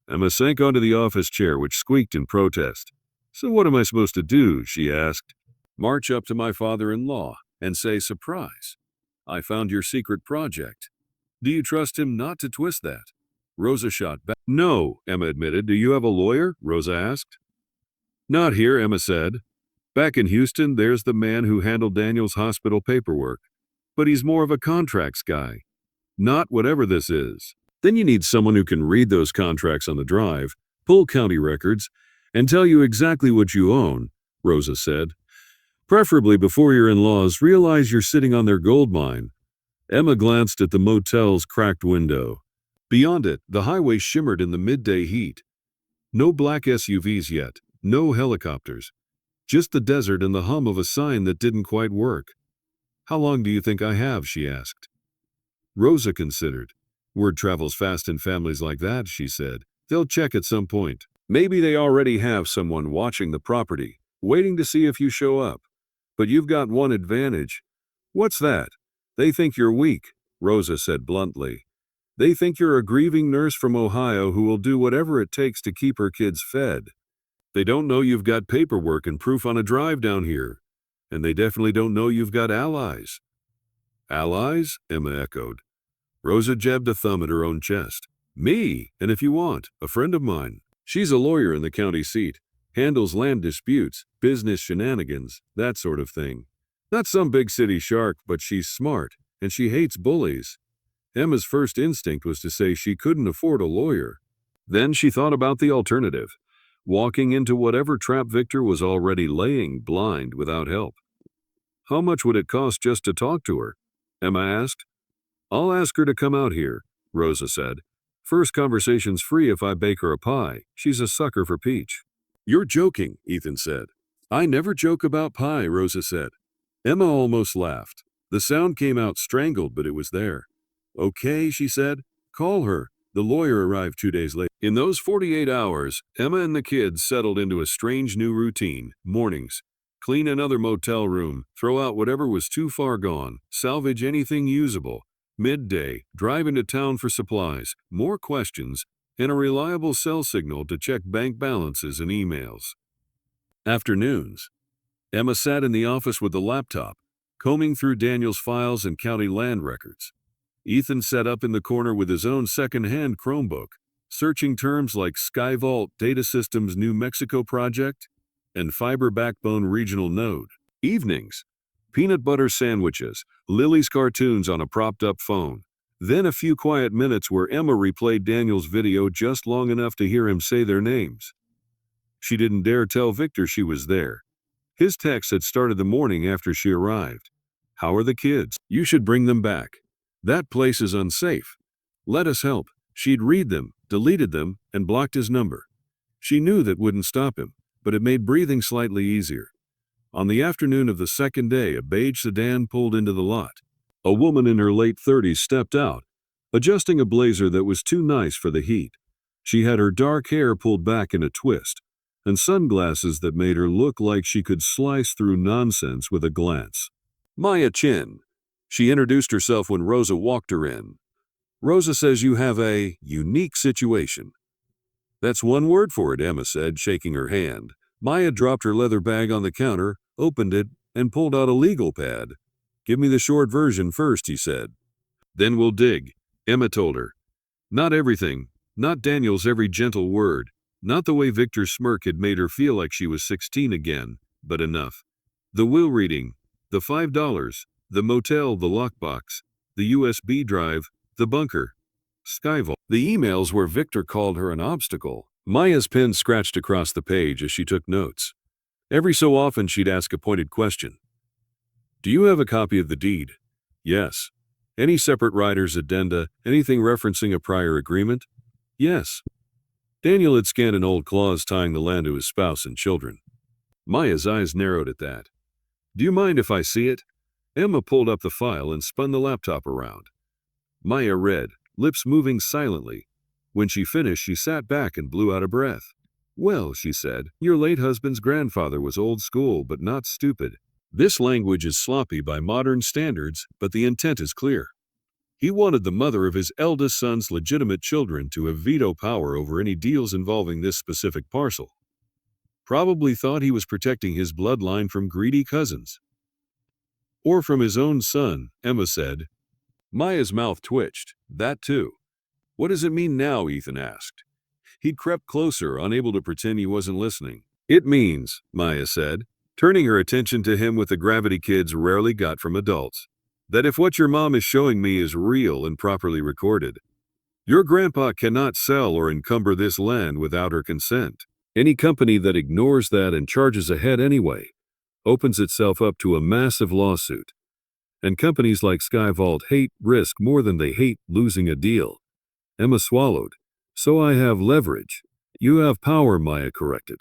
Emma sank onto the office chair, which squeaked in protest. So what am I supposed to do? She asked. March up to my father-in-law and say, surprise. I found your secret project. Do you trust him not to twist that? Rosa shot back. No, Emma admitted. Do you have a lawyer? Rosa asked. Not here, Emma said. Back in Houston, there's the man who handled Daniel's hospital paperwork. But he's more of a contracts guy. Not whatever this is. Then you need someone who can read those contracts on the drive, pull county records, and tell you exactly what you own, Rosa said. Preferably before your in-laws realize you're sitting on their gold mine. Emma glanced at the motel's cracked window. Beyond it, the highway shimmered in the midday heat. No black SUVs yet, no helicopters. Just the desert and the hum of a sign that didn't quite work. How long do you think I have? She asked. Rosa considered. Word travels fast in families like that, she said. They'll check at some point. Maybe they already have someone watching the property, waiting to see if you show up. But you've got one advantage. What's that? They think you're weak, Rosa said bluntly. They think you're a grieving nurse from Ohio who will do whatever it takes to keep her kids fed. They don't know you've got paperwork and proof on a drive down here. And they definitely don't know you've got allies. Allies? Emma echoed. Rosa jabbed a thumb at her own chest. Me, and if you want, a friend of mine. She's a lawyer in the county seat. Handles land disputes, business shenanigans, that sort of thing. Not some big city shark, but she's smart, and she hates bullies. Emma's first instinct was to say she couldn't afford a lawyer. Then she thought about the alternative, walking into whatever trap Victor was already laying blind without help. How much would it cost just to talk to her? Emma asked. I'll ask her to come out here, Rosa said. First conversation's free if I bake her a pie. She's a sucker for peach. You're joking, Ethan said. I never joke about pie, Rosa said. Emma almost laughed. The sound came out strangled, but it was there. Okay, she said. Call her. The lawyer arrived 2 days later. In those 48 hours, Emma and the kids settled into a strange new routine. Mornings. Clean another motel room, throw out whatever was too far gone, salvage anything usable. Midday, drive into town for supplies, more questions, and a reliable cell signal to check bank balances and emails. Afternoons. Emma sat in the office with the laptop, combing through Daniel's files and county land records. Ethan sat up in the corner with his own second-hand Chromebook, searching terms like SkyVault Data Systems New Mexico Project and Fiber Backbone Regional Node. Evenings. Peanut butter sandwiches, Lily's cartoons on a propped-up phone. Then a few quiet minutes where Emma replayed Daniel's video just long enough to hear him say their names. She didn't dare tell Victor she was there. His text had started the morning after she arrived. How are the kids? You should bring them back. That place is unsafe. Let us help. She'd read them, deleted them, and blocked his number. She knew that wouldn't stop him, but it made breathing slightly easier. On the afternoon of the second day, a beige sedan pulled into the lot. A woman in her late 30s stepped out, adjusting a blazer that was too nice for the heat. She had her dark hair pulled back in a twist, and sunglasses that made her look like she could slice through nonsense with a glance. Maya Chin. She introduced herself when Rosa walked her in. Rosa says you have a unique situation. That's one word for it, Emma said, shaking her hand. Maya dropped her leather bag on the counter, opened it, and pulled out a legal pad. Give me the short version first, he said. Then we'll dig, Emma told her. Not everything, not Daniel's every gentle word, not the way Victor's smirk had made her feel like she was 16 again, but enough. The will reading, the $5, the motel, the lockbox, the USB drive, the bunker, SkyVault. The emails where Victor called her an obstacle. Maya's pen scratched across the page as she took notes. Every so often she'd ask a pointed question. Do you have a copy of the deed? Yes. Any separate riders, addenda, anything referencing a prior agreement? Yes. Daniel had scanned an old clause tying the land to his spouse and children. Maya's eyes narrowed at that. Do you mind if I see it? Emma pulled up the file and spun the laptop around. Maya read, lips moving silently. When she finished, she sat back and blew out a breath. "Well," she said, "your late husband's grandfather was old school but not stupid. This language is sloppy by modern standards, but the intent is clear. He wanted the mother of his eldest son's legitimate children to have veto power over any deals involving this specific parcel. Probably thought he was protecting his bloodline from greedy cousins. Or from his own son," Emma said. Maya's mouth twitched. "That too." "What does it mean now?" Ethan asked. He'd crept closer, unable to pretend he wasn't listening. "It means," Maya said, turning her attention to him with the gravity kids rarely got from adults, "that if what your mom is showing me is real and properly recorded, your grandpa cannot sell or encumber this land without her consent. Any company that ignores that and charges ahead anyway opens itself up to a massive lawsuit. And companies like Skyvault hate risk more than they hate losing a deal." Emma swallowed. "So I have leverage." "You have power," Maya corrected.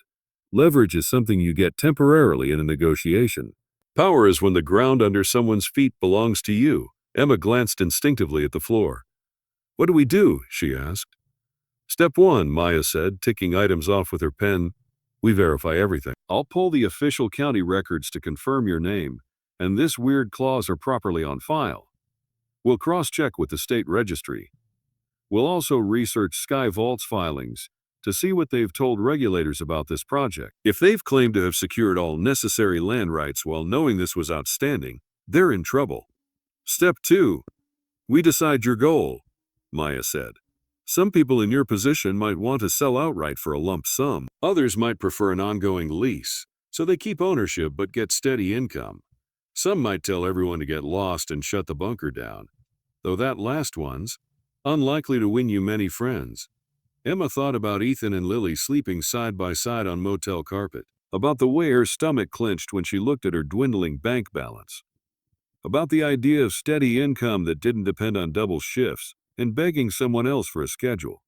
"Leverage is something you get temporarily in a negotiation. Power is when the ground under someone's feet belongs to you." Emma glanced instinctively at the floor. "What do we do?" she asked. "Step 1, Maya said, ticking items off with her pen. "We verify everything. I'll pull the official county records to confirm your name, and this weird clause are properly on file. We'll cross-check with the state registry. We'll also research Skyvault's filings to see what they've told regulators about this project. If they've claimed to have secured all necessary land rights while knowing this was outstanding, they're in trouble. Step 2, we decide your goal," Maya said. "Some people in your position might want to sell outright for a lump sum. Others might prefer an ongoing lease, so they keep ownership but get steady income. Some might tell everyone to get lost and shut the bunker down, though that last one's unlikely to win you many friends." Emma thought about Ethan and Lily sleeping side by side on motel carpet, about the way her stomach clenched when she looked at her dwindling bank balance, about the idea of steady income that didn't depend on double shifts and begging someone else for a schedule.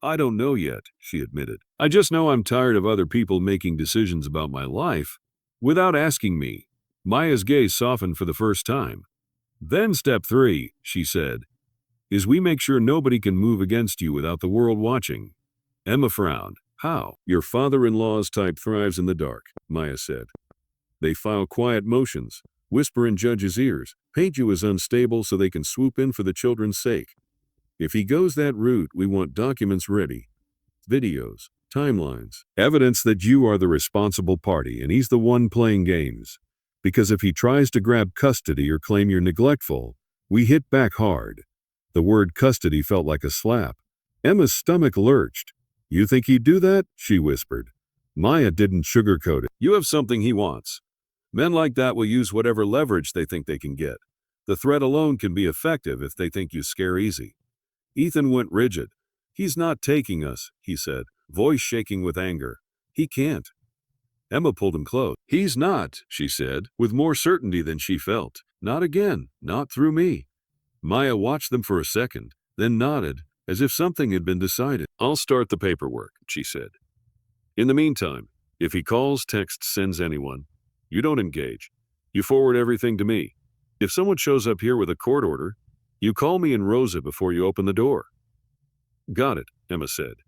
"I don't know yet," she admitted. "I just know I'm tired of other people making decisions about my life without asking me." Maya's gaze softened for the first time. "Then step 3, she said, is we make sure nobody can move against you without the world watching." Emma frowned. "How?" "Your father-in-law's type thrives in the dark," Maya said. "They file quiet motions, whisper in judges' ears, paint you as unstable so they can swoop in for the children's sake. If he goes that route, we want documents ready, videos, timelines, evidence that you are the responsible party and he's the one playing games. Because if he tries to grab custody or claim you're neglectful, we hit back hard." The word custody felt like a slap. Emma's stomach lurched. "You think he'd do that?" she whispered. Maya didn't sugarcoat it. "You have something he wants. Men like that will use whatever leverage they think they can get. The threat alone can be effective if they think you scare easy." Ethan went rigid. "He's not taking us," he said, voice shaking with anger. "He can't." Emma pulled him close. "He's not," she said, with more certainty than she felt. "Not again. Not through me." Maya watched them for a second, then nodded, as if something had been decided. "I'll start the paperwork," she said. "In the meantime, if he calls, texts, sends anyone, you don't engage. You forward everything to me. If someone shows up here with a court order, you call me and Rosa before you open the door." "Got it," Emma said.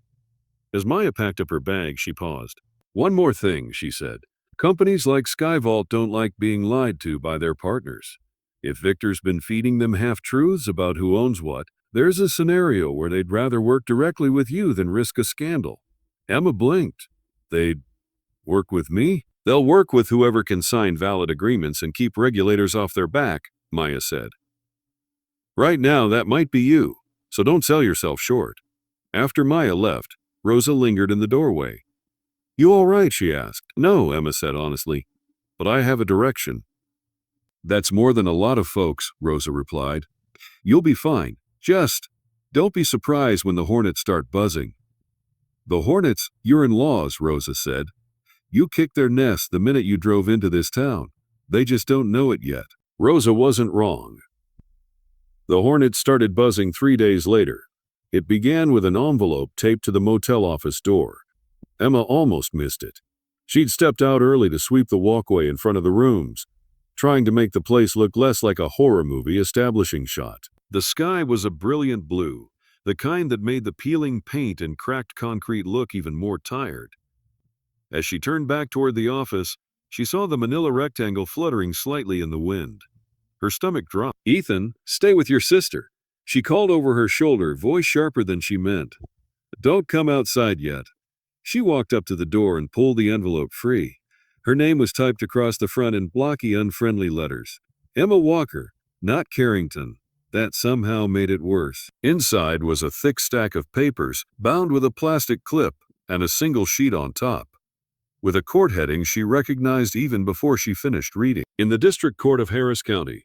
As Maya packed up her bag, she paused. "One more thing," she said. "Companies like Skyvault don't like being lied to by their partners. If Victor's been feeding them half-truths about who owns what, there's a scenario where they'd rather work directly with you than risk a scandal." Emma blinked. "They'd work with me?" "They'll work with whoever can sign valid agreements and keep regulators off their back," Maya said. "Right now, that might be you, so don't sell yourself short." After Maya left, Rosa lingered in the doorway. "You all right?" she asked. "No," Emma said honestly, "but I have a direction." "That's more than a lot of folks," Rosa replied. "You'll be fine. Just don't be surprised when the hornets start buzzing." "The hornets? You're InLaws," Rosa said. "You kicked their nest the minute you drove into this town. They just don't know it yet." Rosa wasn't wrong. The hornets started buzzing 3 days later. It began with an envelope taped to the motel office door. Emma almost missed it. She'd stepped out early to sweep the walkway in front of the rooms, trying to make the place look less like a horror movie establishing shot. The sky was a brilliant blue, the kind that made the peeling paint and cracked concrete look even more tired. As she turned back toward the office, she saw the manila rectangle fluttering slightly in the wind. Her stomach dropped. "Ethan, stay with your sister," she called over her shoulder, voice sharper than she meant. "Don't come outside yet." She walked up to the door and pulled the envelope free. Her name was typed across the front in blocky, unfriendly letters. Emma Walker, not Carrington. That somehow made it worse. Inside was a thick stack of papers, bound with a plastic clip, and a single sheet on top, with a court heading she recognized even before she finished reading. In the District Court of Harris County,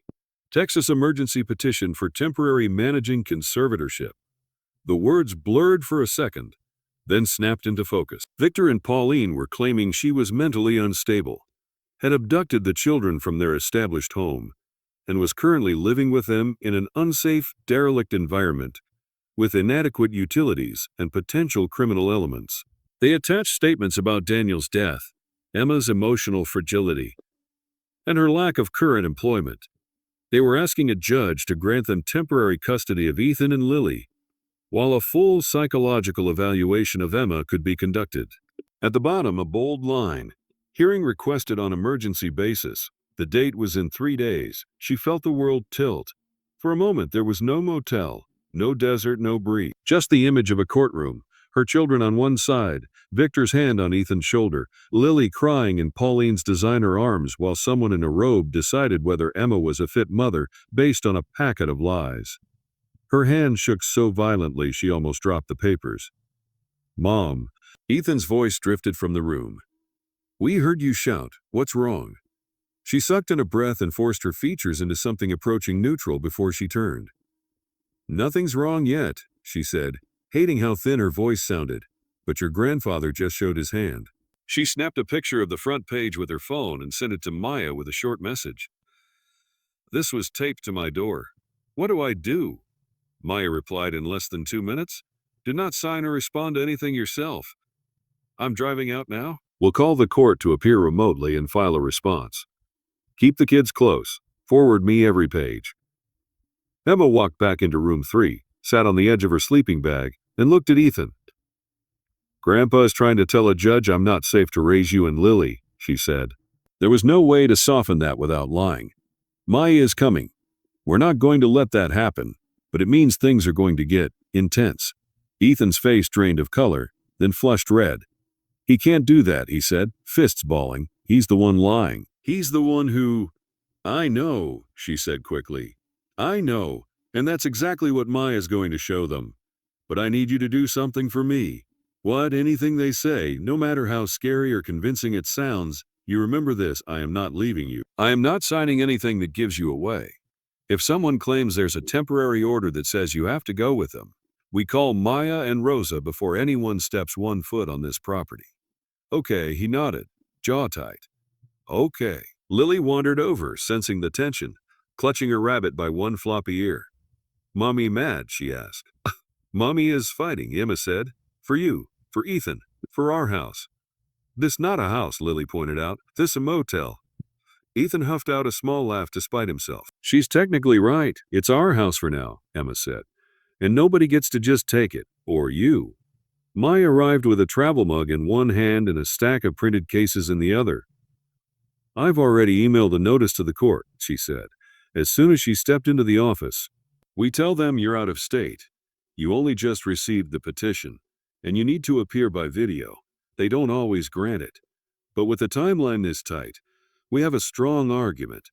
Texas emergency petition for temporary managing conservatorship. The words blurred for a second, then snapped into focus. Victor and Pauline were claiming she was mentally unstable, had abducted the children from their established home, and was currently living with them in an unsafe, derelict environment with inadequate utilities and potential criminal elements. They attached statements about Daniel's death, Emma's emotional fragility, and her lack of current employment. They were asking a judge to grant them temporary custody of Ethan and Lily, while a full psychological evaluation of Emma could be conducted. At the bottom, a bold line, "Hearing requested on emergency basis." The date was in 3 days. She felt the world tilt. For a moment, there was no motel, no desert, no breeze. Just the image of a courtroom, her children on one side, Victor's hand on Ethan's shoulder, Lily crying in Pauline's designer arms while someone in a robe decided whether Emma was a fit mother based on a packet of lies. Her hand shook so violently she almost dropped the papers. "Mom," Ethan's voice drifted from the room. "We heard you shout. What's wrong?" She sucked in a breath and forced her features into something approaching neutral before she turned. "Nothing's wrong yet," she said, hating how thin her voice sounded, "but your grandfather just showed his hand." She snapped a picture of the front page with her phone and sent it to Maya with a short message. "This was taped to my door. What do I do?" Maya replied in less than 2 minutes. "Do not sign or respond to anything yourself. I'm driving out now. We'll call the court to appear remotely and file a response. Keep the kids close. Forward me every page." Emma walked back into room 3, sat on the edge of her sleeping bag, and looked at Ethan. "Grandpa is trying to tell a judge I'm not safe to raise you and Lily," she said. There was no way to soften that without lying. "Maya is coming. We're not going to let that happen, but it means things are going to get intense." Ethan's face drained of color, then flushed red. "He can't do that," he said, fists balling. "He's the one lying. He's the one who—" "I know," she said quickly. "I know, and that's exactly what Maya's going to show them. But I need you to do something for me. What, anything they say, no matter how scary or convincing it sounds, you remember this: I am not leaving you. I am not signing anything that gives you away. If someone claims there's a temporary order that says you have to go with them, we call Maya and Rosa before anyone steps 1 foot on this property." "Okay," he nodded, jaw tight. "Okay." Lily wandered over, sensing the tension, clutching her rabbit by one floppy ear. "Mommy mad?" she asked. "Mommy is fighting," Emma said. "For you, for Ethan, for our house." "This not a house," Lily pointed out. "This a motel." Ethan huffed out a small laugh to spite himself. "She's technically right. It's our house for now," Emma said. "And nobody gets to just take it, or you." Maya arrived with a travel mug in one hand and a stack of printed cases in the other. "I've already emailed a notice to the court," she said, as soon as she stepped into the office. "We tell them you're out of state. You only just received the petition, and you need to appear by video. They don't always grant it. But with the timeline this tight, we have a strong argument."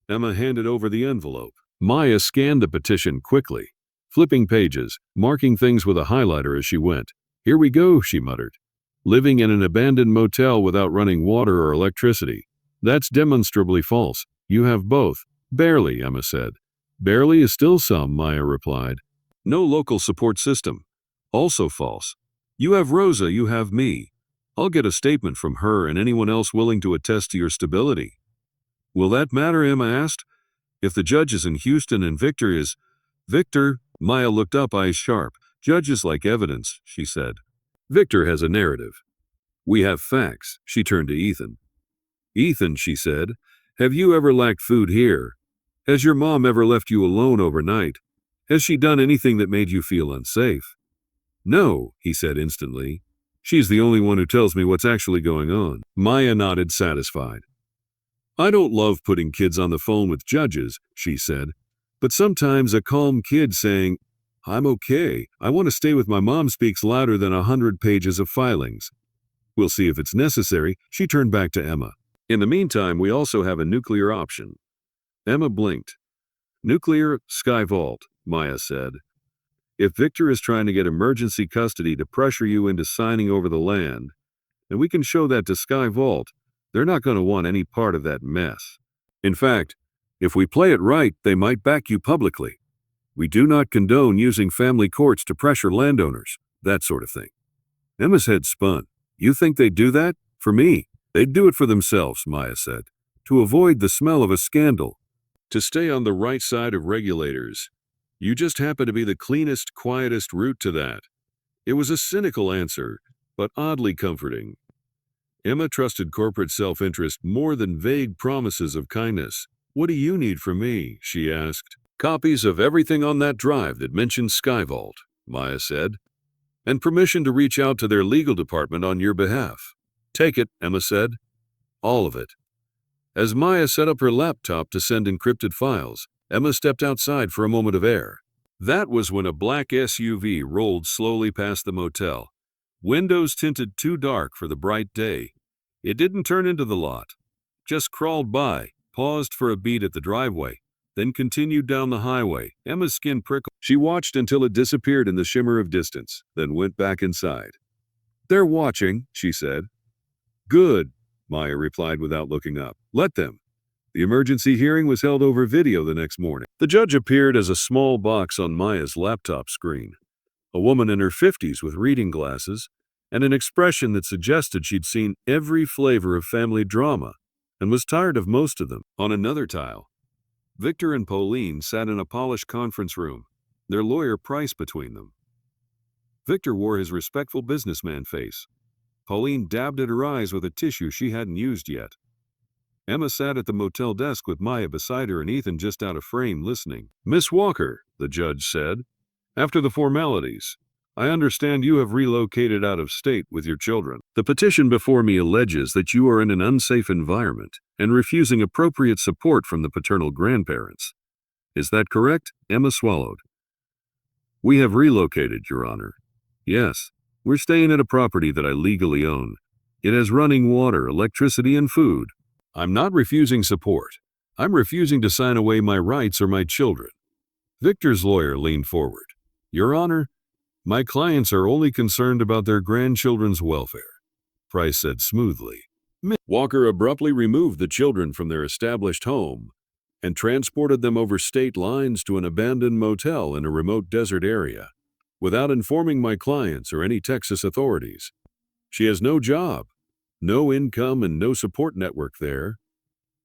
Emma handed over the envelope. Maya scanned the petition quickly, flipping pages, marking things with a highlighter as she went. "Here we go," she muttered. "Living in an abandoned motel without running water or electricity. That's demonstrably false. You have both." "Barely," Emma said. "Barely is still some," Maya replied. "No local support system. Also false. You have Rosa, you have me. I'll get a statement from her and anyone else willing to attest to your stability." "Will that matter?" Emma asked. "If the judge is in Houston and Victor is—" "Victor," Maya looked up, eyes sharp. "Judges like evidence," she said. "Victor has a narrative. We have facts." She turned to Ethan. "Ethan," she said, "have you ever lacked food here? Has your mom ever left you alone overnight? Has she done anything that made you feel unsafe? No, he said instantly. She's the only one who tells me what's actually going on. Maya nodded, satisfied. I don't love putting kids on the phone with judges, she said, but sometimes a calm kid saying, I'm okay, I want to stay with my mom speaks louder than 100 pages of filings. We'll see if it's necessary, she turned back to Emma. In the meantime, we also have a nuclear option. Emma blinked. Nuclear, Sky Vault, Maya said. If Victor is trying to get emergency custody to pressure you into signing over the land, and we can show that to Sky Vault, they're not going to want any part of that mess. In fact, if we play it right, they might back you publicly. We do not condone using family courts to pressure landowners, that sort of thing. Emma's head spun. You think they'd do that? For me, they'd do it for themselves, Maya said, to avoid the smell of a scandal. To stay on the right side of regulators. You just happen to be the cleanest, quietest route to that. It was a cynical answer, but oddly comforting. Emma trusted corporate self-interest more than vague promises of kindness. What do you need from me? She asked. Copies of everything on that drive that mentioned Sky Vault, Maya said, and permission to reach out to their legal department on your behalf. Take it, Emma said. All of it. As Maya set up her laptop to send encrypted files, Emma stepped outside for a moment of air. That was when a black SUV rolled slowly past the motel. Windows tinted too dark for the bright day. It didn't turn into the lot. Just crawled by, paused for a beat at the driveway, then continued down the highway. Emma's skin prickled. She watched until it disappeared in the shimmer of distance, then went back inside. They're watching, she said. Good, Maya replied without looking up. Let them. The emergency hearing was held over video the next morning. The judge appeared as a small box on Maya's laptop screen. A woman in her 50s with reading glasses and an expression that suggested she'd seen every flavor of family drama and was tired of most of them. On another tile, Victor and Pauline sat in a polished conference room, their lawyer Price between them. Victor wore his respectful businessman face. Pauline dabbed at her eyes with a tissue she hadn't used yet. Emma sat at the motel desk with Maya beside her and Ethan just out of frame listening. Miss Walker, the judge said, after the formalities, I understand you have relocated out of state with your children. The petition before me alleges that you are in an unsafe environment and refusing appropriate support from the paternal grandparents. Is that correct? Emma swallowed. We have relocated, Your Honor. Yes, we're staying at a property that I legally own. It has running water, electricity, and food. I'm not refusing support. I'm refusing to sign away my rights or my children. Victor's lawyer leaned forward. Your Honor, my clients are only concerned about their grandchildren's welfare, Price said smoothly. Walker abruptly removed the children from their established home and transported them over state lines to an abandoned motel in a remote desert area, without informing my clients or any Texas authorities. She has no job, no income, and no support network there.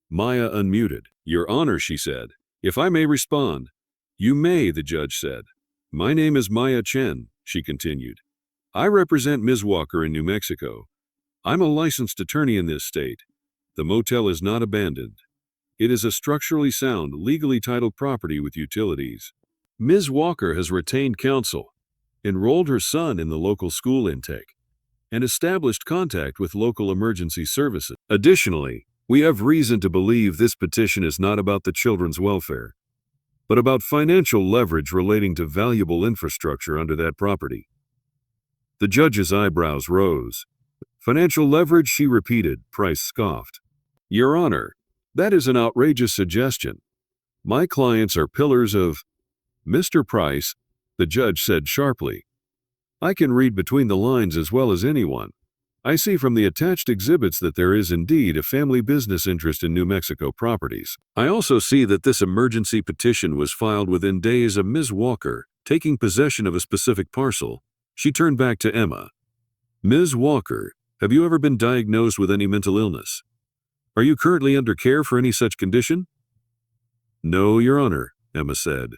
Maya unmuted. Your Honor, she said, if I may respond. You may, the judge said. My name is Maya Chen, she continued. I represent Ms. Walker in New Mexico. I'm a licensed attorney in this state. The motel is not abandoned. It is a structurally sound, legally titled property with utilities. Ms. Walker has retained counsel, enrolled her son in the local school intake, and established contact with local emergency services. Additionally, we have reason to believe this petition is not about the children's welfare, but about financial leverage relating to valuable infrastructure under that property. The judge's eyebrows rose. Financial leverage, she repeated. Price scoffed. Your Honor, that is an outrageous suggestion. My clients are pillars of... Mr. Price, the judge said sharply. I can read between the lines as well as anyone. I see from the attached exhibits that there is indeed a family business interest in New Mexico properties. I also see that this emergency petition was filed within days of Ms. Walker taking possession of a specific parcel. She turned back to Emma. Ms. Walker, have you ever been diagnosed with any mental illness? Are you currently under care for any such condition? No, Your Honor, Emma said.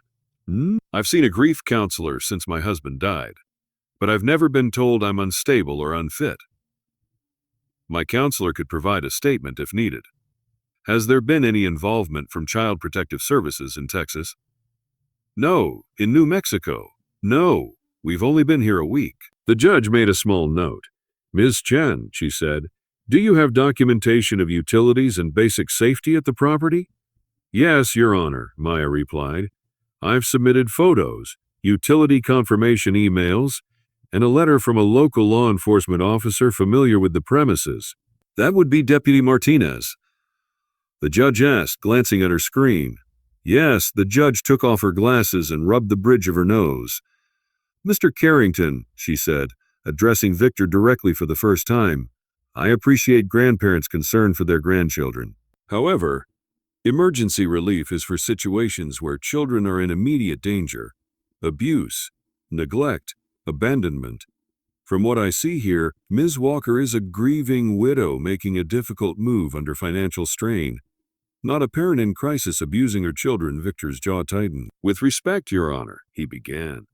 I've seen a grief counselor since my husband died, but I've never been told I'm unstable or unfit. My counselor could provide a statement if needed. Has there been any involvement from Child Protective Services in Texas? No, in New Mexico. No, we've only been here a week. The judge made a small note. Ms. Chen, she said, do you have documentation of utilities and basic safety at the property? Yes, Your Honor, Maya replied. I've submitted photos, utility confirmation emails, and a letter from a local law enforcement officer familiar with the premises. That would be Deputy Martinez. The judge asked, glancing at her screen. Yes, the judge took off her glasses and rubbed the bridge of her nose. Mr. Carrington, she said, addressing Victor directly for the first time, I appreciate grandparents' concern for their grandchildren. However, emergency relief is for situations where children are in immediate danger. Abuse, neglect, abandonment. From what I see here, Ms. Walker is a grieving widow making a difficult move under financial strain. Not a parent in crisis abusing her children. Victor's jaw tightened. With respect, Your Honor, he began.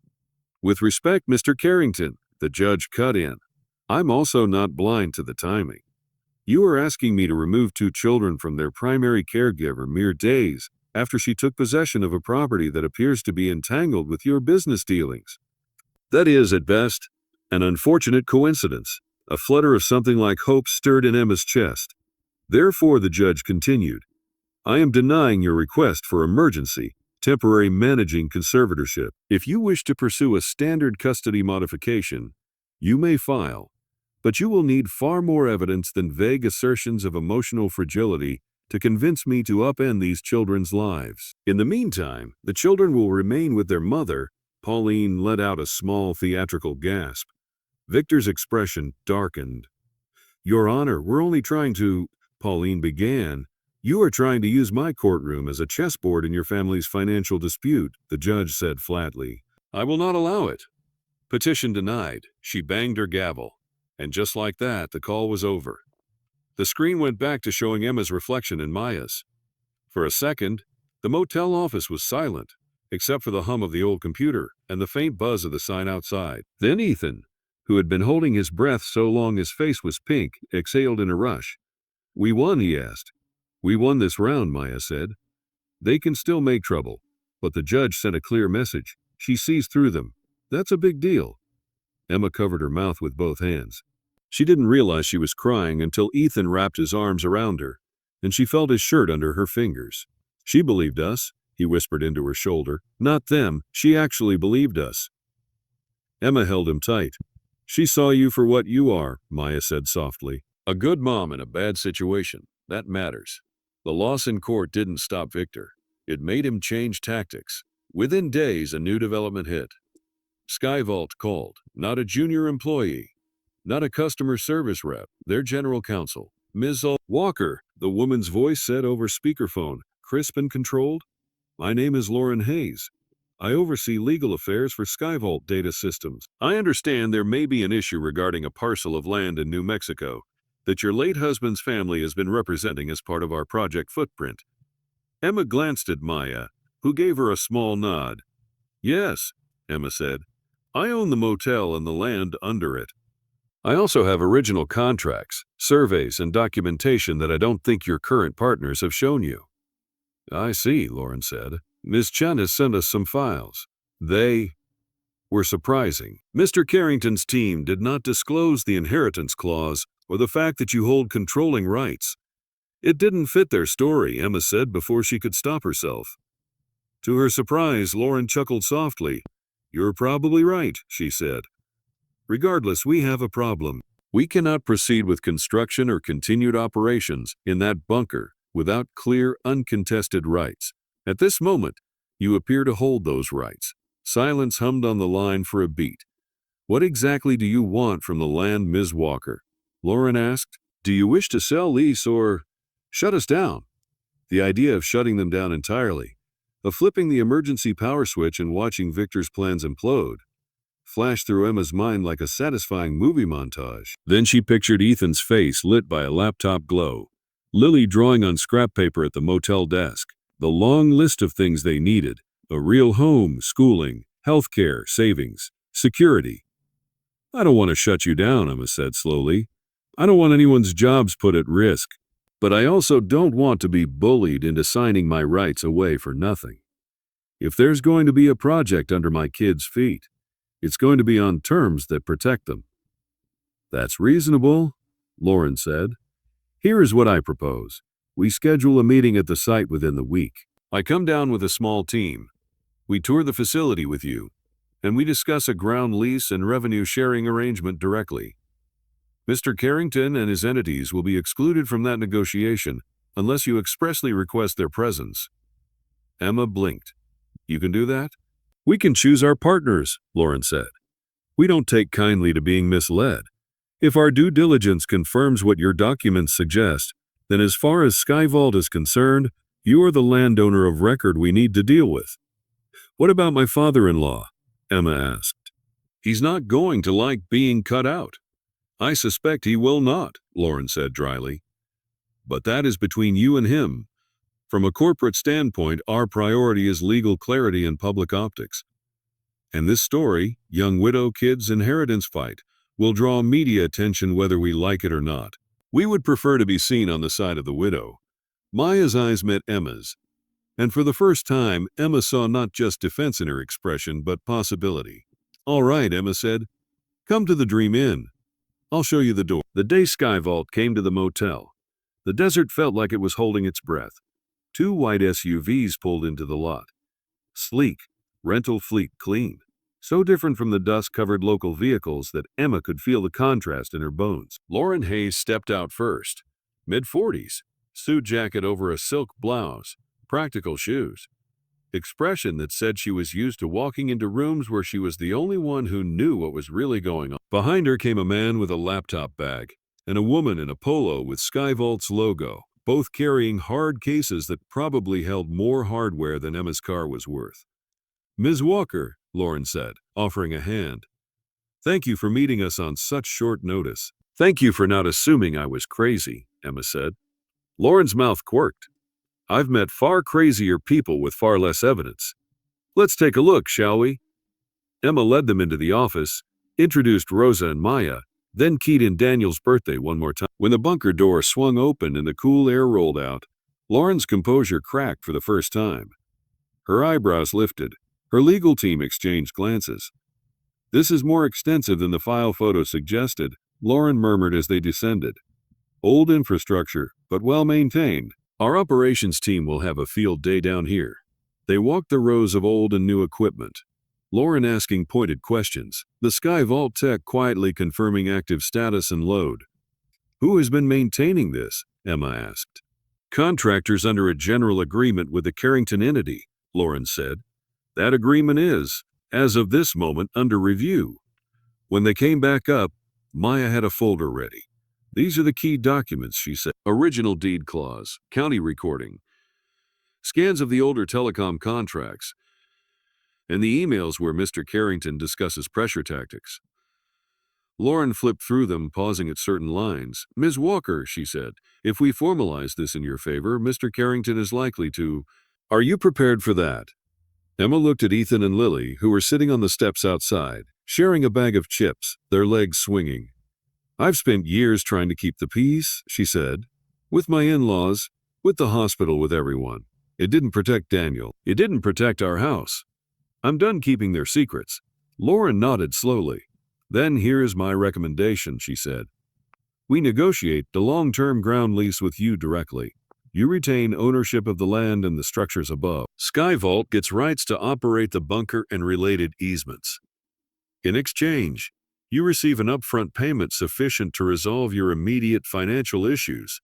With respect, Mr. Carrington, the judge cut in. I'm also not blind to the timing. You are asking me to remove 2 children from their primary caregiver mere days after she took possession of a property that appears to be entangled with your business dealings. That is, at best, an unfortunate coincidence. A flutter of something like hope stirred in Emma's chest. Therefore, the judge continued, I am denying your request for emergency, temporary managing conservatorship. If you wish to pursue a standard custody modification, you may file, but you will need far more evidence than vague assertions of emotional fragility to convince me to upend these children's lives. In the meantime, the children will remain with their mother. Pauline let out a small theatrical gasp. Victor's expression darkened. Your Honor, we're only trying to, Pauline began. You are trying to use my courtroom as a chessboard in your family's financial dispute, the judge said flatly. I will not allow it. Petition denied. She banged her gavel. And just like that, the call was over. The screen went back to showing Emma's reflection in Maya's. For a second, the motel office was silent, except for the hum of the old computer and the faint buzz of the sign outside. Then Ethan, who had been holding his breath so long his face was pink, exhaled in a rush. We won, he asked. We won this round, Maya said. They can still make trouble, but the judge sent a clear message. She sees through them. That's a big deal. Emma covered her mouth with both hands. She didn't realize she was crying until Ethan wrapped his arms around her, and she felt his shirt under her fingers. She believed us, he whispered into her shoulder. Not them, she actually believed us. Emma held him tight. She saw you for what you are, Maya said softly. A good mom in a bad situation. That matters. The loss in court didn't stop Victor. It made him change tactics. Within days, a new development hit. Skyvault called, not a junior employee, not a customer service rep, their general counsel, Ms. Walker, the woman's voice said over speakerphone, crisp and controlled. My name is Lauren Hayes. I oversee legal affairs for Skyvault Data Systems. I understand there may be an issue regarding a parcel of land in New Mexico that your late husband's family has been representing as part of our project footprint. Emma glanced at Maya, who gave her a small nod. Yes, Emma said. I own the motel and the land under it. I also have original contracts, surveys, and documentation that I don't think your current partners have shown you. I see, Lauren said. Ms. Chen has sent us some files. They were surprising. Mr. Carrington's team did not disclose the inheritance clause or the fact that you hold controlling rights. It didn't fit their story, Emma said before she could stop herself. To her surprise, Lauren chuckled softly. You're probably right, she said. Regardless, we have a problem. We cannot proceed with construction or continued operations in that bunker without clear, uncontested rights. At this moment, you appear to hold those rights. Silence hummed on the line for a beat. What exactly do you want from the land, Ms. Walker? Lauren asked. Do you wish to sell, lease, or shut us down? The idea of shutting them down entirely, of flipping the emergency power switch and watching Victor's plans implode, flashed through Emma's mind like a satisfying movie montage. Then she pictured Ethan's face lit by a laptop glow, Lily drawing on scrap paper at the motel desk, the long list of things they needed, a real home, schooling, healthcare, savings, security. I don't want to shut you down, Emma said slowly. I don't want anyone's jobs put at risk, but I also don't want to be bullied into signing my rights away for nothing. If there's going to be a project under my kids' feet, it's going to be on terms that protect them. That's reasonable, Lauren said. Here is what I propose. We schedule a meeting at the site within the week. I come down with a small team. We tour the facility with you, and we discuss a ground lease and revenue sharing arrangement directly. Mr. Carrington and his entities will be excluded from that negotiation unless you expressly request their presence. Emma blinked. You can do that? We can choose our partners, Lauren said. We don't take kindly to being misled. If our due diligence confirms what your documents suggest, then as far as Skyvault is concerned, you are the landowner of record we need to deal with. What about my father-in-law? Emma asked. He's not going to like being cut out. I suspect he will not, Lauren said dryly. But that is between you and him. From a corporate standpoint, our priority is legal clarity and public optics. And this story, young widow kid's inheritance fight, will draw media attention whether we like it or not. We would prefer to be seen on the side of the widow. Maya's eyes met Emma's, and for the first time, Emma saw not just defense in her expression, but possibility. All right, Emma said. Come to the Dream Inn. I'll show you the door. The day Skyvault came to the motel, the desert felt like it was holding its breath. 2 white SUVs pulled into the lot. Sleek, rental fleet clean. So different from the dust-covered local vehicles that Emma could feel the contrast in her bones. Lauren Hayes stepped out first. Mid-40s, suit jacket over a silk blouse, practical shoes. Expression that said she was used to walking into rooms where she was the only one who knew what was really going on. Behind her came a man with a laptop bag and a woman in a polo with Skyvault's logo, both carrying hard cases that probably held more hardware than Emma's car was worth. Ms. Walker, Lauren said, offering a hand. Thank you for meeting us on such short notice. Thank you for not assuming I was crazy, Emma said. Lauren's mouth quirked. I've met far crazier people with far less evidence. Let's take a look, shall we? Emma led them into the office, introduced Rosa and Maya, then keyed in Daniel's birthday one more time. When the bunker door swung open and the cool air rolled out, Lauren's composure cracked for the first time. Her eyebrows lifted. Her legal team exchanged glances. This is more extensive than the file photo suggested, Lauren murmured as they descended. Old infrastructure, but well maintained. Our operations team will have a field day down here. They walked the rows of old and new equipment, Lauren asking pointed questions, the Skyvault tech quietly confirming active status and load. Who has been maintaining this? Emma asked. Contractors under a general agreement with the Carrington entity, Lauren said. That agreement is, as of this moment, under review. When they came back up, Maya had a folder ready. These are the key documents, she said. Original deed clause, county recording, scans of the older telecom contracts, and the emails where Mr. Carrington discusses pressure tactics. Lauren flipped through them, pausing at certain lines. Ms. Walker, she said, if we formalize this in your favor, Mr. Carrington is likely to... Are you prepared for that? Emma looked at Ethan and Lily, who were sitting on the steps outside, sharing a bag of chips, their legs swinging. I've spent years trying to keep the peace, she said. With my in-laws, with the hospital, with everyone. It didn't protect Daniel. It didn't protect our house. I'm done keeping their secrets. Lauren nodded slowly. Then here is my recommendation, she said. We negotiate the long-term ground lease with you directly. You retain ownership of the land and the structures above. Skyvault gets rights to operate the bunker and related easements. In exchange, you receive an upfront payment sufficient to resolve your immediate financial issues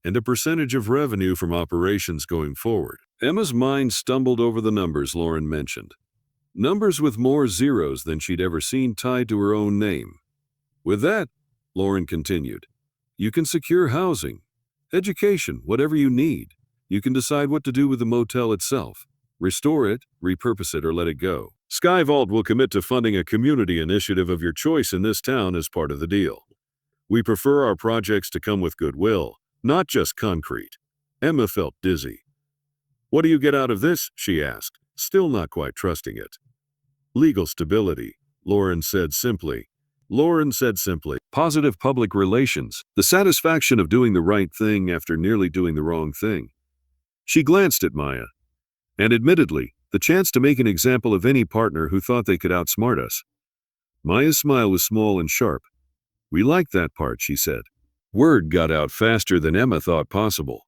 and a percentage of revenue from operations going forward. Emma's mind stumbled over the numbers Lauren mentioned. Numbers with more zeros than she'd ever seen tied to her own name. With that, Lauren continued, you can secure housing, education, whatever you need. You can decide what to do with the motel itself. Restore it, repurpose it, or let it go. Skyvault will commit to funding a community initiative of your choice in this town as part of the deal. We prefer our projects to come with goodwill, not just concrete. Emma felt dizzy. What do you get out of this? She asked, still not quite trusting it. Legal stability, Lauren said simply. Positive public relations, the satisfaction of doing the right thing after nearly doing the wrong thing. She glanced at Maya. And admittedly, The chance to make an example of any partner who thought they could outsmart us. Maya's smile was small and sharp. We liked that part, she said. Word got out faster than Emma thought possible.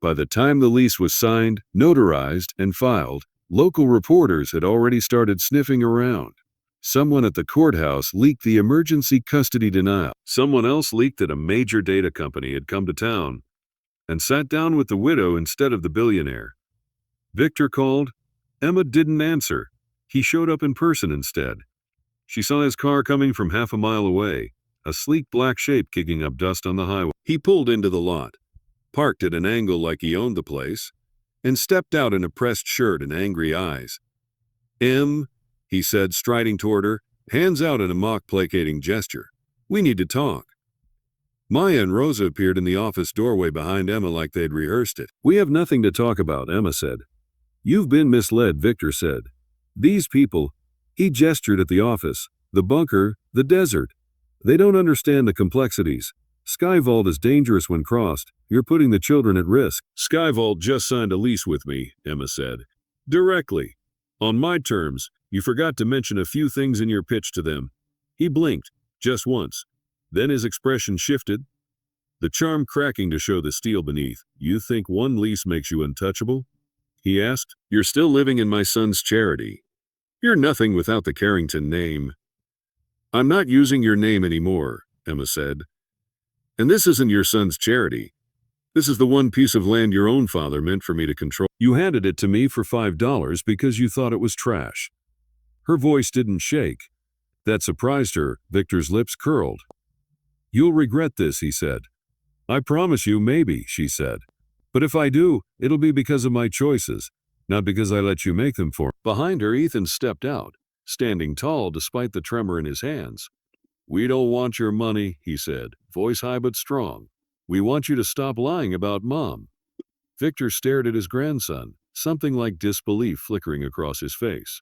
By the time the lease was signed, notarized, and filed, local reporters had already started sniffing around. Someone at the courthouse leaked the emergency custody denial. Someone else leaked that a major data company had come to town and sat down with the widow instead of the billionaire. Victor called. Emma didn't answer. He showed up in person instead. She saw his car coming from half a mile away, a sleek black shape kicking up dust on the highway. He pulled into the lot, parked at an angle like he owned the place, and stepped out in a pressed shirt and angry eyes. "Em," he said, striding toward her, hands out in a mock placating gesture. "We need to talk." Maya and Rosa appeared in the office doorway behind Emma like they'd rehearsed it. "We have nothing to talk about," Emma said. "You've been misled," Victor said. "These people," he gestured at the office, "the bunker, the desert. They don't understand the complexities. Skyvault is dangerous when crossed. You're putting the children at risk." "Skyvault just signed a lease with me," Emma said. "Directly. On my terms. You forgot to mention a few things in your pitch to them." He blinked, just once. Then his expression shifted, the charm cracking to show the steel beneath. "You think one lease makes you untouchable?" he asked. "You're still living in my son's charity. You're nothing without the Carrington name." "I'm not using your name anymore," Emma said. "And this isn't your son's charity. This is the one piece of land your own father meant for me to control. You handed it to me for $5 because you thought it was trash." Her voice didn't shake. That surprised her. Victor's lips curled. "You'll regret this," he said. "I promise you, maybe," she said. "But if I do, it'll be because of my choices, not because I let you make them for me." Behind her, Ethan stepped out, standing tall despite the tremor in his hands. "We don't want your money," he said, voice high but strong. "We want you to stop lying about Mom." Victor stared at his grandson, something like disbelief flickering across his face.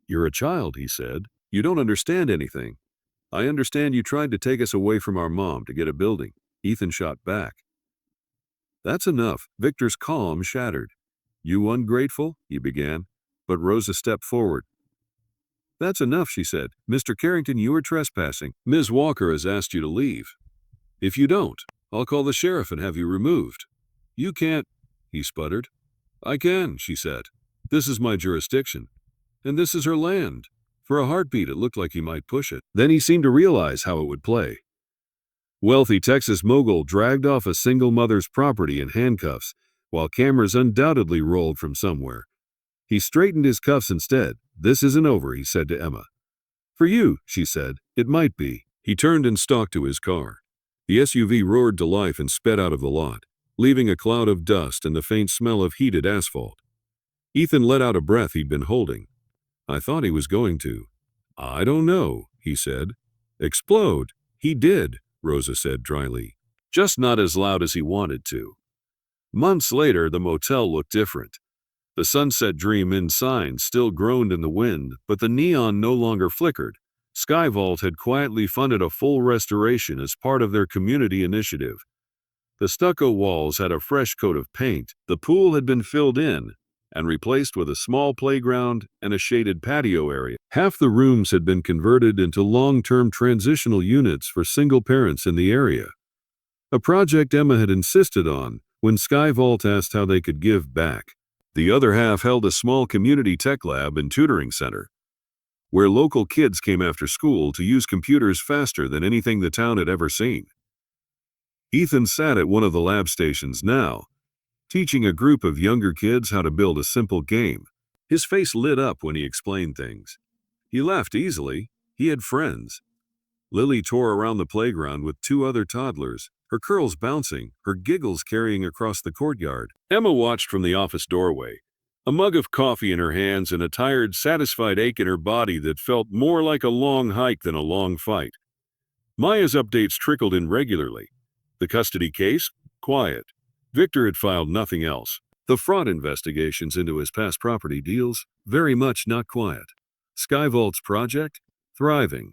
"You're a child," he said. "You don't understand anything." "I understand you tried to take us away from our mom to get a building," Ethan shot back. "That's enough." Victor's calm shattered. "You ungrateful," he began, but Rosa stepped forward. "That's enough," she said. "Mr. Carrington, you are trespassing. Ms. Walker has asked you to leave. If you don't, I'll call the sheriff and have you removed." "You can't," he sputtered. "I can," she said. "This is my jurisdiction. And this is her land." For a heartbeat, it looked like he might push it. Then he seemed to realize how it would play. Wealthy Texas mogul dragged off a single mother's property in handcuffs, while cameras undoubtedly rolled from somewhere. He straightened his cuffs instead. "This isn't over," he said to Emma. "For you," she said. "It might be." He turned and stalked to his car. The SUV roared to life and sped out of the lot, leaving a cloud of dust and the faint smell of heated asphalt. Ethan let out a breath he'd been holding. "I thought he was going to." "I don't know," he said. "Explode." "He did," Rosa said dryly. "Just not as loud as he wanted to." Months later, the motel looked different. The Sunset Dream Inn sign still groaned in the wind, but the neon no longer flickered. Skyvault had quietly funded a full restoration as part of their community initiative. The stucco walls had a fresh coat of paint, the pool had been filled in and replaced with a small playground and a shaded patio area. Half the rooms had been converted into long-term transitional units for single parents in the area, a project Emma had insisted on when Skyvault asked how they could give back. The other half held a small community tech lab and tutoring center, where local kids came after school to use computers faster than anything the town had ever seen. Ethan sat at one of the lab stations now, teaching a group of younger kids how to build a simple game. His face lit up when he explained things. He laughed easily. He had friends. Lily tore around the playground with 2 other toddlers, her curls bouncing, her giggles carrying across the courtyard. Emma watched from the office doorway, a mug of coffee in her hands and a tired, satisfied ache in her body that felt more like a long hike than a long fight. Maya's updates trickled in regularly. The custody case? Quiet. Victor had filed nothing else. The fraud investigations into his past property deals? Very much not quiet. Skyvault's project? Thriving.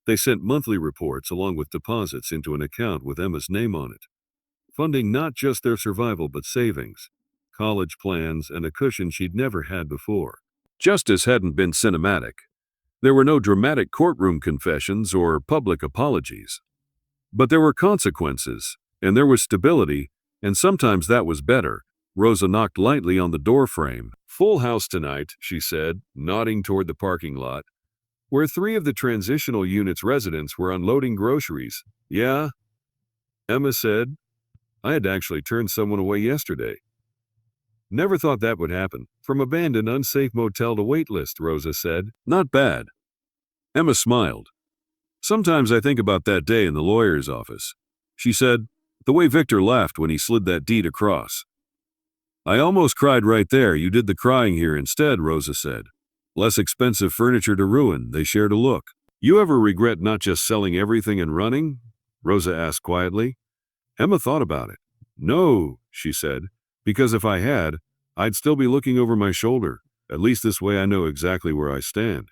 They sent monthly reports along with deposits into an account with Emma's name on it, funding not just their survival but savings. college plans, and a cushion she'd never had before. Justice hadn't been cinematic. There were no dramatic courtroom confessions or public apologies. But there were consequences, and there was stability, and sometimes that was better. Rosa knocked lightly on the doorframe. "Full house tonight," she said, nodding toward the parking lot, where 3 of the transitional unit's residents were unloading groceries. "Yeah," Emma said. "I had to actually turn someone away yesterday." "Never thought that would happen. From abandoned, unsafe motel to waitlist," Rosa said. "Not bad." Emma smiled. "Sometimes I think about that day in the lawyer's office," she said, "the way Victor laughed when he slid that deed across." "I almost cried right there. You did the crying here instead," Rosa said. "Less expensive furniture to ruin." They shared a look. "You ever regret not just selling everything and running?" Rosa asked quietly. Emma thought about it. "No," she said, "because if I had, I'd still be looking over my shoulder. At least this way I know exactly where I stand.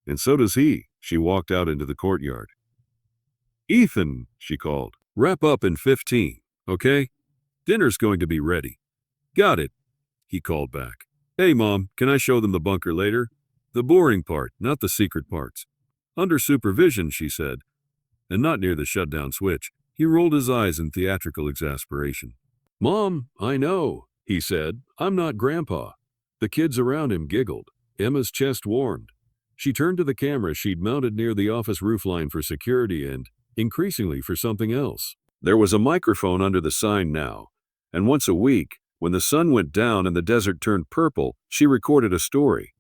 And so does he." She walked out into the courtyard. "Ethan," she called, "wrap up in 15, okay? Dinner's going to be ready." "Got it," he called back. "Hey, Mom, can I show them the bunker later? The boring part, not the secret parts." "Under supervision," she said, "and not near the shutdown switch." He rolled his eyes in theatrical exasperation. "Mom, I know," he said. "I'm not Grandpa." The kids around him giggled. Emma's chest warmed. She turned to the camera she'd mounted near the office roofline for security and, increasingly, for something else. There was a microphone under the sign now, and once a week, when the sun went down and the desert turned purple, she recorded a story.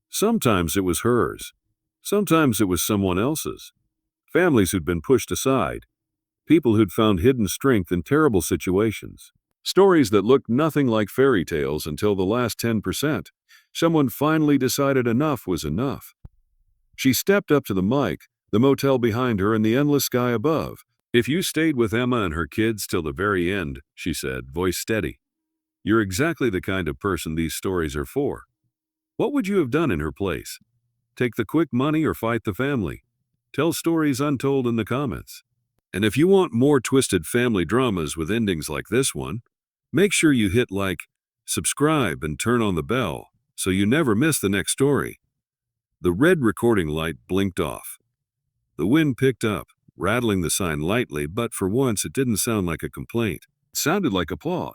Sometimes it was hers. Sometimes it was someone else's. Families who'd been pushed aside. People who'd found hidden strength in terrible situations. Stories that looked nothing like fairy tales until the last 10%. Someone finally decided enough was enough. She stepped up to the mic, the motel behind her and the endless sky above. "If you stayed with Emma and her kids till the very end," she said, voice steady, "you're exactly the kind of person these stories are for. What would you have done in her place? Take the quick money or fight the family? Tell stories untold in the comments. And if you want more twisted family dramas with endings like this one, make sure you hit like, subscribe, and turn on the bell so you never miss the next story." The red recording light blinked off. The wind picked up, rattling the sign lightly, but for once it didn't sound like a complaint. It sounded like applause.